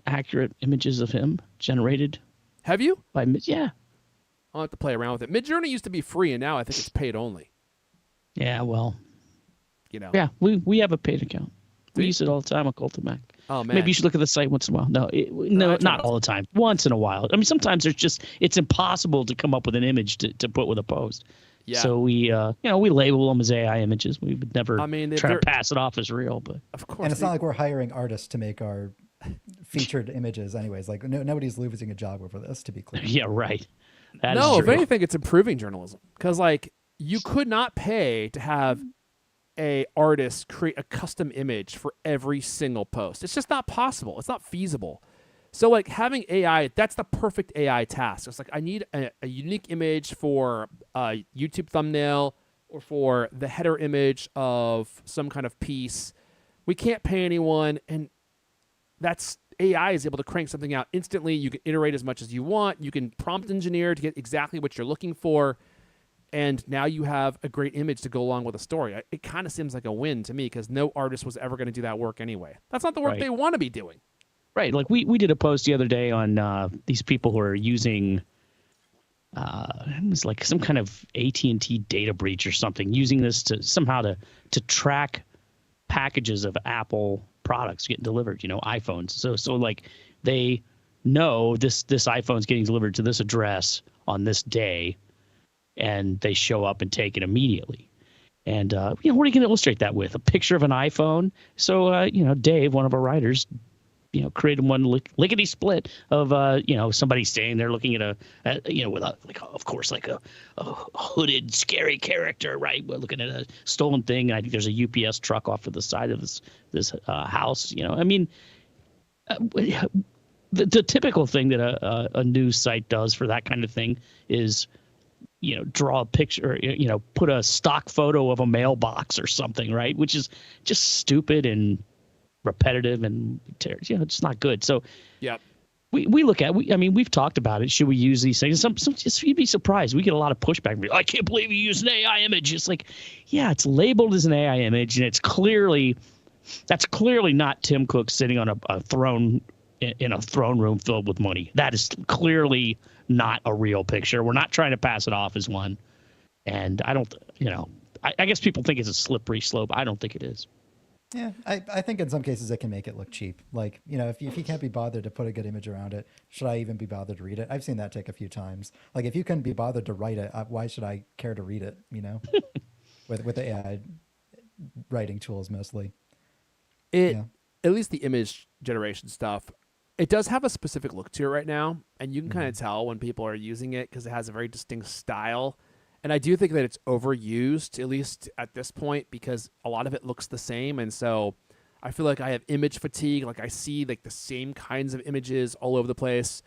accurate images of him generated Have you? by yeah. I'll have to play around with it. Midjourney used to be free, and now I think it's paid only. Yeah, well, Yeah. we have a paid account. We See? use it all the time on Cultimac. Oh man. Maybe you should look at the site once in a while. No, not all the time. Once in a while. I mean, sometimes it's impossible to come up with an image to put with a post. Yeah. So we label them as AI images. We would never if try to they're- pass it off as real, but Of course. And it's not like we're hiring artists to make our featured images anyways. Like nobody's losing a job over this, to be clear. yeah, right. That is No, if true. anything, it's improving journalism because like you could not pay to have a artist create a custom image for every single post. It's just not possible. It's not feasible. So like having AI, that's the perfect AI task. It's like I need a unique image for a YouTube thumbnail or for the header image of some kind of piece. We can't pay anyone, and that's AI is able to crank something out instantly. You can iterate as much as you want. You can prompt engineer to get exactly what you're looking for. And now you have a great image to go along with a story. It kind of seems like a win to me because no artist was ever going to do that work anyway. That's not the work Right. they want to be doing. Right. Like we did a post the other day on these people who are using it was like some kind of AT&T data breach or something, using this to somehow to track packages of Apple products getting delivered, iPhones. So like they know this iPhone's getting delivered to this address on this day, and they show up and take it immediately. And what are you going to illustrate that with? A picture of an iPhone? So Dave, one of our writers, created one lickety split of somebody standing there looking at with a hooded scary character, right? We're looking at a stolen thing. And I think there's a UPS truck off to the side of this house. I mean, the typical thing that a news site does for that kind of thing is draw a picture, put a stock photo of a mailbox or something, right? Which is just stupid and repetitive and it's not good. So Yeah. we look at we've talked about it. Should we use these things? Some you'd be surprised. We get a lot of pushback. I can't believe you use an AI image. It's like, yeah, it's labeled as an AI image, and that's clearly not Tim Cook sitting on a throne in a throne room filled with money. That is clearly not a real picture. We're not trying to pass it off as one. And I don't, I guess people think it's a slippery slope. I don't think it is. Yeah, I think in some cases it can make it look cheap. Like, if you can't be bothered to put a good image around it, should I even be bothered to read it? I've seen that take a few times. Like, if you couldn't be bothered to write it, why should I care to read it, with the AI writing tools mostly. At least the image generation stuff, it does have a specific look to it right now, and you can kind of tell when people are using it because it has a very distinct style. And I do think that it's overused, at least at this point, because a lot of it looks the same. And so I feel like I have image fatigue. Like I see like the same kinds of images all over the place.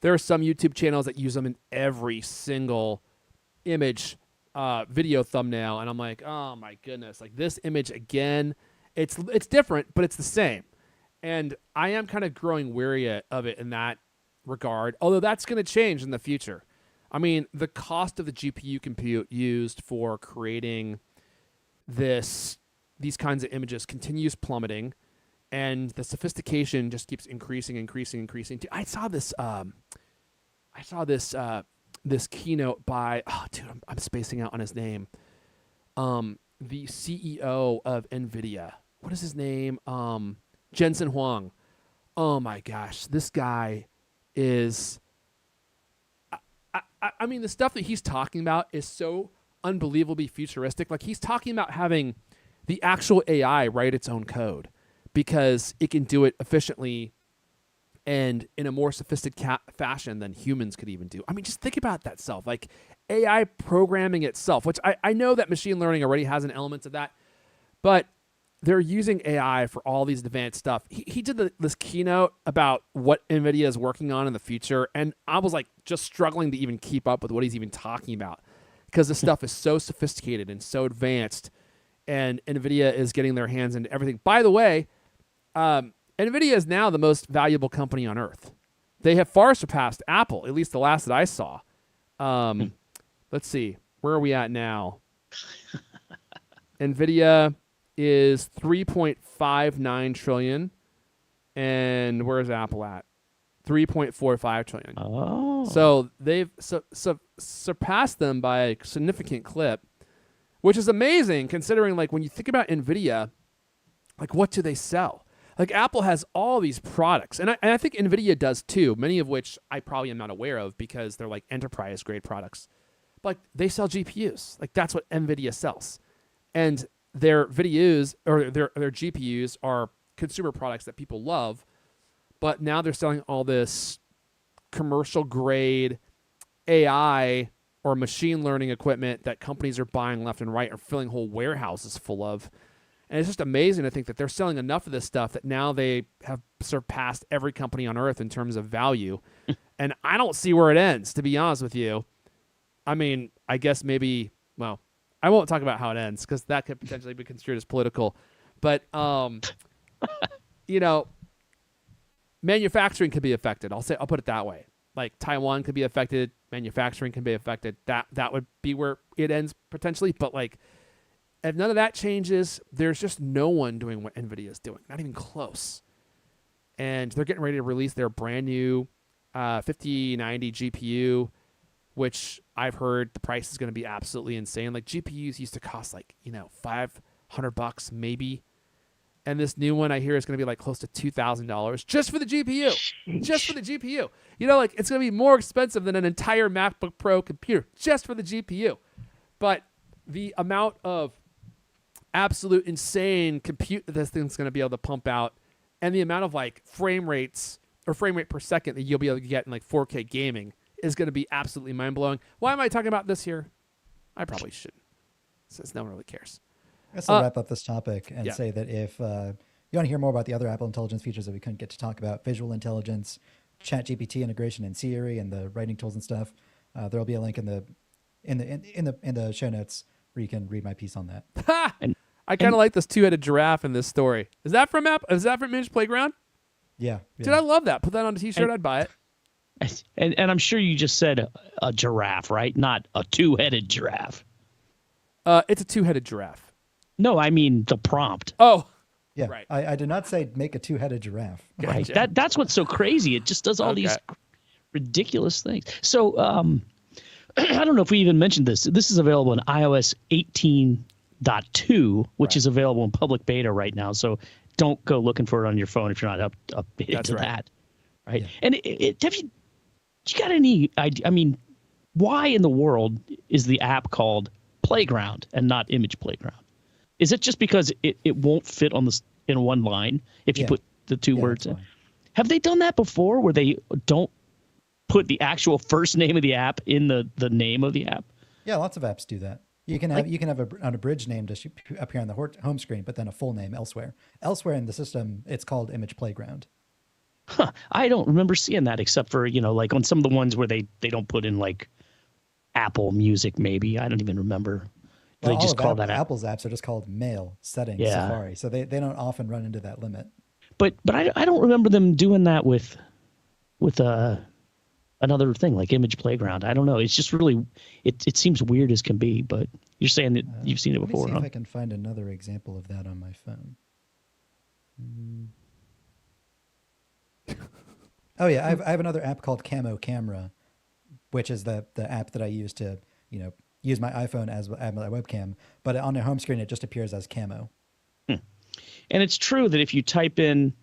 There are some YouTube channels that use them in every single image, video thumbnail. And I'm like, oh my goodness, like this image again, it's different, but it's the same. And I am kind of growing weary of it in that regard, although that's going to change in the future. I mean, the cost of the GPU compute used for creating this these kinds of images continues plummeting, and the sophistication just keeps increasing. I saw this. This keynote by I'm spacing out on his name. The CEO of NVIDIA. What is his name? Jensen Huang. Oh my gosh, this guy is. I mean, the stuff that he's talking about is so unbelievably futuristic. Like, he's talking about having the actual AI write its own code because it can do it efficiently and in a more sophisticated fashion than humans could even do. I mean, just think about that self. Like, AI programming itself, which I know that machine learning already has an element of that, but they're using AI for all these advanced stuff. He did this keynote about what NVIDIA is working on in the future, and I was like just struggling to even keep up with what he's even talking about because this stuff is so sophisticated and so advanced, and NVIDIA is getting their hands into everything. By the way, NVIDIA is now the most valuable company on earth. They have far surpassed Apple, at least the last that I saw. Let's see. Where are we at now? NVIDIA is 3.59 trillion, and where's Apple at? 3.45 trillion. Oh. So they've surpassed them by a significant clip, which is amazing considering, like, when you think about NVIDIA, like, what do they sell? Like, Apple has all these products, and I think NVIDIA does too, many of which I probably am not aware of because they're like enterprise-grade products. But like, they sell GPUs. Like, that's what NVIDIA sells. And their videos or their GPUs are consumer products that people love, but now they're selling all this commercial-grade AI or machine learning equipment that companies are buying left and right or filling whole warehouses full of. And it's just amazing to think that they're selling enough of this stuff that now they have surpassed every company on earth in terms of value. And I don't see where it ends, to be honest with you. I mean, I guess maybe, well, I won't talk about how it ends because that could potentially be construed as political. But, you know, manufacturing could be affected. I'll put it that way. Like, Taiwan could be affected. Manufacturing can be affected. That would be where it ends potentially. But, like, if none of that changes, there's just no one doing what NVIDIA is doing. Not even close. And they're getting ready to release their brand new 5090 GPU, which I've heard the price is going to be absolutely insane. Like, GPUs used to cost like, $500 maybe. And this new one I hear is going to be like close to $2,000 just for the GPU. Just for the GPU. Like, it's going to be more expensive than an entire MacBook Pro computer just for the GPU. But the amount of absolute insane compute that this thing's going to be able to pump out, and the amount of like frame rate per second that you'll be able to get in like 4K gaming is going to be absolutely mind-blowing. Why am I talking about this here? I probably shouldn't, since no one really cares. Let's wrap up this topic and say that if you want to hear more about the other Apple Intelligence features that we couldn't get to talk about, visual intelligence, ChatGPT integration in Siri, and the writing tools and stuff, there'll be a link in the show notes where you can read my piece on that. I kind of like this two-headed giraffe in this story. Is that from Image Playground? Yeah. Dude, I love that. Put that on a T-shirt. I'd buy it. And I'm sure you just said a giraffe, right? Not a two-headed giraffe. It's a two-headed giraffe. No, I mean the prompt. Oh, yeah. Right. I did not say make a two-headed giraffe. Right. That's what's so crazy. It just does all these ridiculous things. So I don't know if we even mentioned this. This is available in iOS 18.2, which is available in public beta right now. So don't go looking for it on your phone if you're not updated to that. Right. Yeah. And have you got any idea? I mean, why in the world is the app called Playground and not Image Playground? Is it just because it won't fit in one line if you put the two words in? Have they done that before where they don't put the actual first name of the app in the name of the app? Yeah, lots of apps do that. You can have an abridged name to appear on the home screen, but then a full name elsewhere. Elsewhere in the system, it's called Image Playground. Huh. I don't remember seeing that except for, like on some of the ones where they don't put in like Apple Music maybe. I don't even remember. Well, they just call that Apple's apps are just called Mail, Settings, Safari. So they don't often run into that limit. But I don't remember them doing that with another thing like Image Playground. I don't know. It's just really, it seems weird as can be, but you're saying that you've seen it Let me before, see huh? if I can find another example of that on my phone. Oh yeah, I have another app called Camo Camera, which is the app that I use to use my iPhone as my webcam. But on the home screen, it just appears as Camo. And it's true that if you type in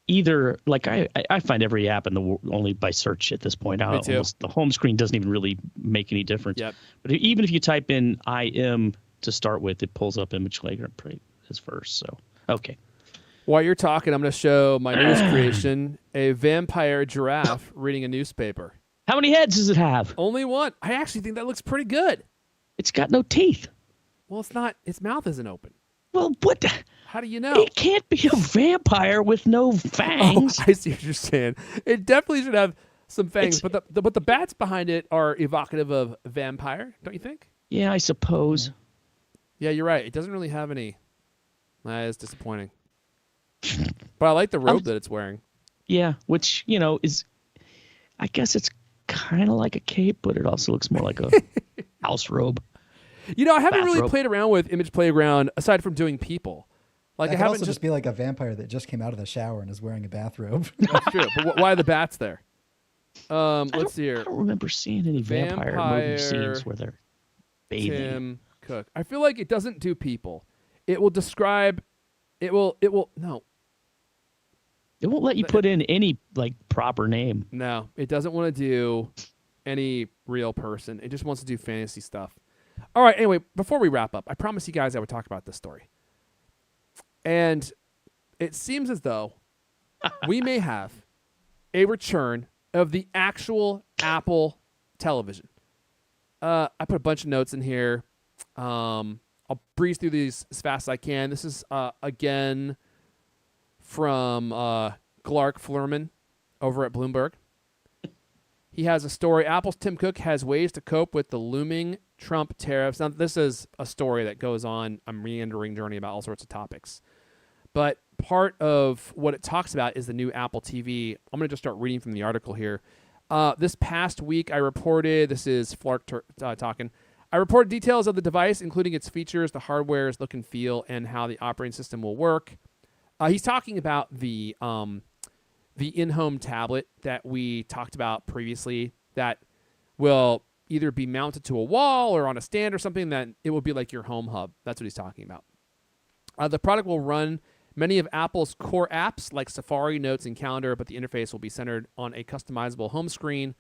either, like I find every app in the world only by search at this point. Me too. Almost the home screen doesn't even really make any difference. Yep. But even if you type in IM to start with, it pulls up Image Flagrant as first. So, okay. While you're talking, I'm going to show my news creation, a vampire giraffe reading a newspaper. How many heads does it have? Only one. I actually think that looks pretty good. It's got no teeth. Well, it's not. Its mouth isn't open. Well, what? How do you know? It can't be a vampire with no fangs. Oh, I see what you're saying. It definitely should have some fangs, but the bats behind it are evocative of vampire, don't you think? Yeah, I suppose. Yeah, you're right. It doesn't really have any. That is disappointing. But I like the robe that it's wearing. Yeah, which, is, I guess it's kind of like a cape, but it also looks more like a house robe. I haven't really Bathrobe. played around with Image Playground aside from doing people. Like That I could haven't also just be like a vampire that just came out of the shower and is wearing a bathrobe. That's true. But why are the bats there? Let's see here. I don't remember seeing any vampire movie scenes where they're bathing. Tim Cook. I feel like it doesn't do people. It will describe. It will. No. It won't let you put in any proper name. No, it doesn't want to do any real person. It just wants to do fantasy stuff. All right, anyway, before we wrap up, I promised you guys I would talk about this story. And it seems as though we may have a return of the actual Apple television. I put a bunch of notes in here. I'll breeze through these as fast as I can. This is, again, from Glark Flurman over at Bloomberg. He has a story. Apple's Tim Cook has ways to cope with the looming Trump tariffs. Now, this is a story that goes on a meandering journey about all sorts of topics. But part of what it talks about is the new Apple TV. I'm going to just start reading from the article here. This past week, I reported, this is Flark talking, I reported details of the device, including its features, the hardware's look and feel, and how the operating system will work. He's talking about the in-home tablet that we talked about previously that will either be mounted to a wall or on a stand or something, that it will be like your home hub. That's what he's talking about. The product will run many of Apple's core apps like Safari, Notes, and Calendar, but the interface will be centered on a customizable home screen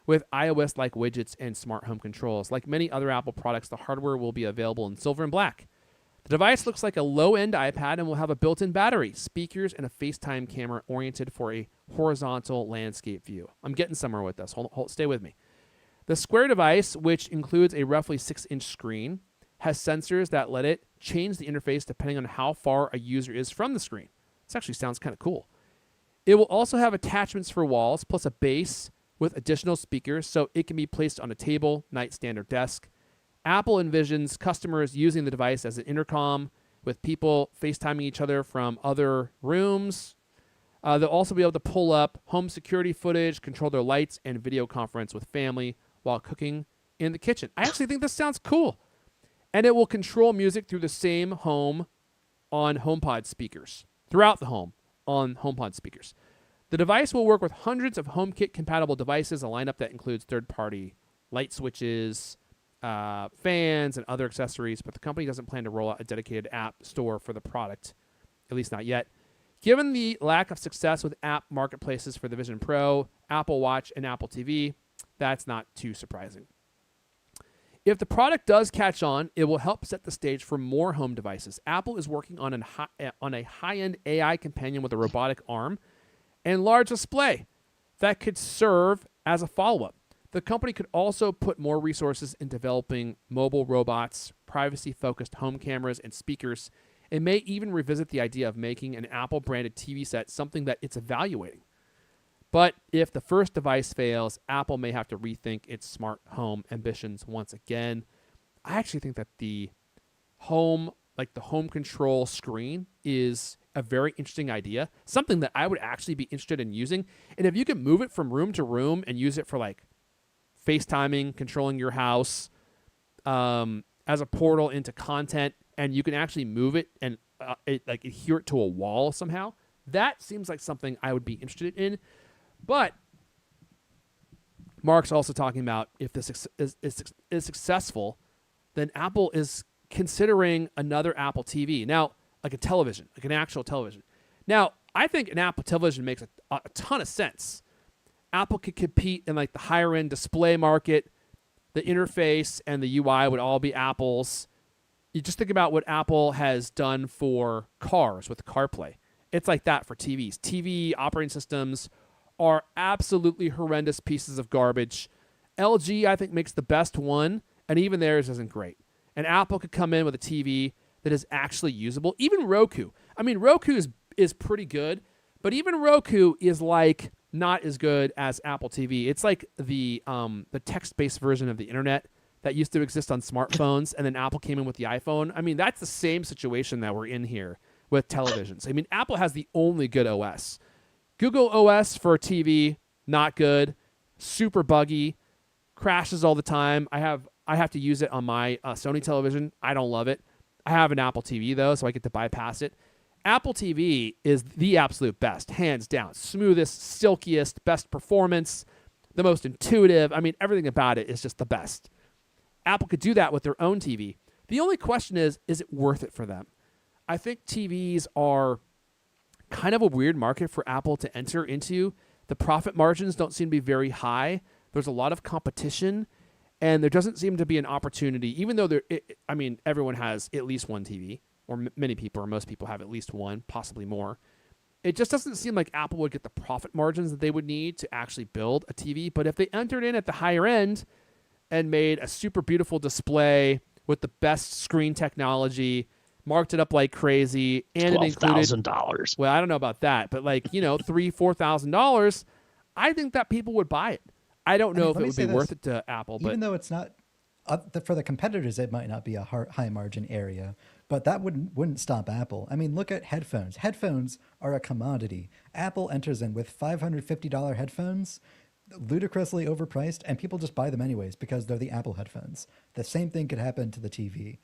with iOS-like widgets and smart home controls. Like many other Apple products, the hardware will be available in silver and black. The device looks like a low-end iPad and will have a built-in battery, speakers, and a FaceTime camera oriented for a horizontal landscape view. I'm getting somewhere with this. Hold, stay with me. The Square device, which includes a roughly 6-inch screen, has sensors that let it change the interface depending on how far a user is from the screen. This actually sounds kind of cool. It will also have attachments for walls, plus a base with additional speakers, so it can be placed on a table, nightstand, or desk. Apple envisions customers using the device as an intercom with people FaceTiming each other from other rooms. They'll also be able to pull up home security footage, control their lights, and video conference with family while cooking in the kitchen. I actually think this sounds cool. And it will control music through the same home on HomePod speakers, throughout the home on HomePod speakers. The device will work with hundreds of HomeKit-compatible devices, a lineup that includes third-party light switches, fans, and other accessories, but the company doesn't plan to roll out a dedicated app store for the product, at least not yet. Given the lack of success with app marketplaces for the Vision Pro, Apple Watch, and Apple TV, that's not too surprising. If the product does catch on, it will help set the stage for more home devices. Apple is working on a high-end AI companion with a robotic arm and large display that could serve as a follow-up. The company could also put more resources in developing mobile robots, privacy-focused home cameras, and speakers. It may even revisit the idea of making an Apple-branded TV set something that it's evaluating. But if the first device fails, Apple may have to rethink its smart home ambitions once again. I actually think that the home control screen is a very interesting idea, something that I would actually be interested in using. And if you can move it from room to room and use it for like FaceTiming, controlling your house, as a portal into content, and you can actually move it and like adhere it to a wall somehow, that seems like something I would be interested in. But Mark's also talking about if this is successful, then Apple is considering another Apple TV. Now, like a television, like an actual television. Now, I think an Apple television makes a ton of sense. Apple could compete in like the higher end display market. The interface and the UI would all be Apple's. You just think about what Apple has done for cars with CarPlay. It's like that for TVs. TV operating systems are absolutely horrendous pieces of garbage. LG, I think, makes the best one, and even theirs isn't great. And Apple could come in with a TV that is actually usable. Even Roku. I mean, Roku is pretty good, but even Roku is like not as good as Apple TV. It's like the text-based version of the internet that used to exist on smartphones, and then Apple came in with the iPhone. I mean, that's the same situation that we're in here with televisions. I mean, Apple has the only good OS. Google OS for TV, not good, super buggy, crashes all the time. I have to use it on my Sony television. I don't love it. I have an Apple TV, though, so I get to bypass it. Apple TV is the absolute best, hands down. Smoothest, silkiest, best performance, the most intuitive. I mean, everything about it is just the best. Apple could do that with their own TV. The only question is it worth it for them? I think TVs are kind of a weird market for Apple to enter into. The profit margins don't seem to be very high. There's a lot of competition, and there doesn't seem to be an opportunity, even though everyone has at least one TV, or many people or most people have at least one, possibly more. It just doesn't seem like Apple would get the profit margins that they would need to actually build a TV. But if they entered in at the higher end and made a super beautiful display with the best screen technology, marked it up like crazy, and it included $12,000. Well, I don't know about that, but like, $3,000-$4,000, I think that people would buy it. I don't know if it would be worth it to Apple, but even though it's not for the competitors, it might not be a high margin area, but that wouldn't stop Apple. I mean, look at headphones. Headphones are a commodity. Apple enters in with $550 headphones, ludicrously overpriced, and people just buy them anyways because they're the Apple headphones. The same thing could happen to the TV.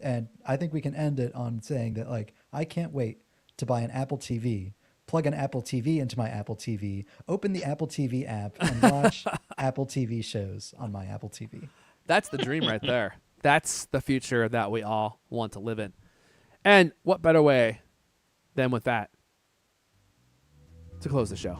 And I think we can end it on saying that, like, I can't wait to buy an Apple TV, plug an Apple TV into my Apple TV, open the Apple TV app, and watch Apple TV shows on my Apple TV. That's the dream right there. That's the future that we all want to live in. And what better way than with that to close the show?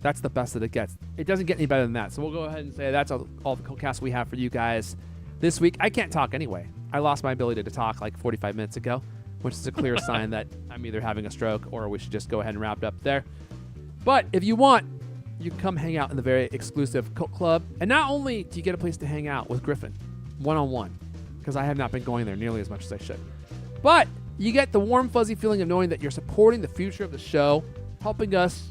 That's the best that it gets. It doesn't get any better than that. So we'll go ahead and say that's all the CultCast we have for you guys this week. I can't talk anyway. I lost my ability to talk like 45 minutes ago, which is a clear sign that I'm either having a stroke or we should just go ahead and wrap it up there. But if you want, you can come hang out in the very exclusive Cult Club. And not only do you get a place to hang out with Griffin one-on-one, because I have not been going there nearly as much as I should, but you get the warm, fuzzy feeling of knowing that you're supporting the future of the show, helping us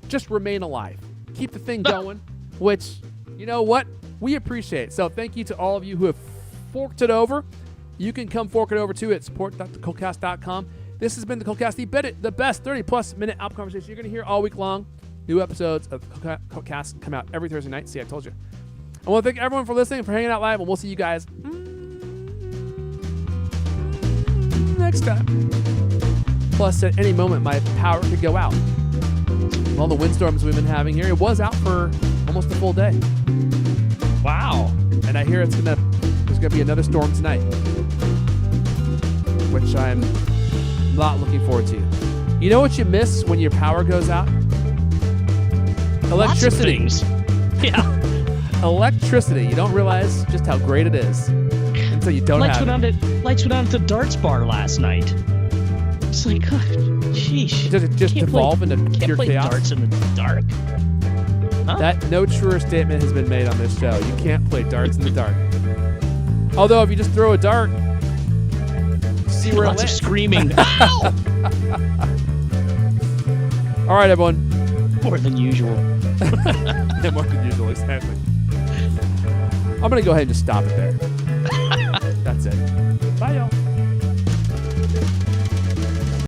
just remain alive, keep the thing going, which, you know what, we appreciate. So thank you to all of you who have forked it over. You can come fork it over too at support.thecultcast.com. This has been the CultCast, the best 30-plus minute Apple conversation you're going to hear all week long. New episodes of CultCast come out every Thursday night. See, I told you. I want to thank everyone for listening, for hanging out live, and we'll see you guys next time. Plus, at any moment, my power could go out. All the windstorms we've been having here, it was out for almost a full day. Wow. And I hear there's gonna be another storm tonight, which I'm not looking forward to. You know what you miss when your power goes out? Electricity. Lots of things. Yeah. Electricity. You don't realize just how great it is until you don't have it. Lights went on at the darts bar last night. It's like, God, sheesh. Does it just evolve into pure play chaos? Darts in the dark. Huh? That no truer statement has been made on this show. You can't play darts in the dark. Although if you just throw a dart, see where Lots it of lands. screaming. All right, everyone. More than usual. Yeah, more than usual, exactly. I'm going to go ahead and just stop it there. That's it. Bye, y'all.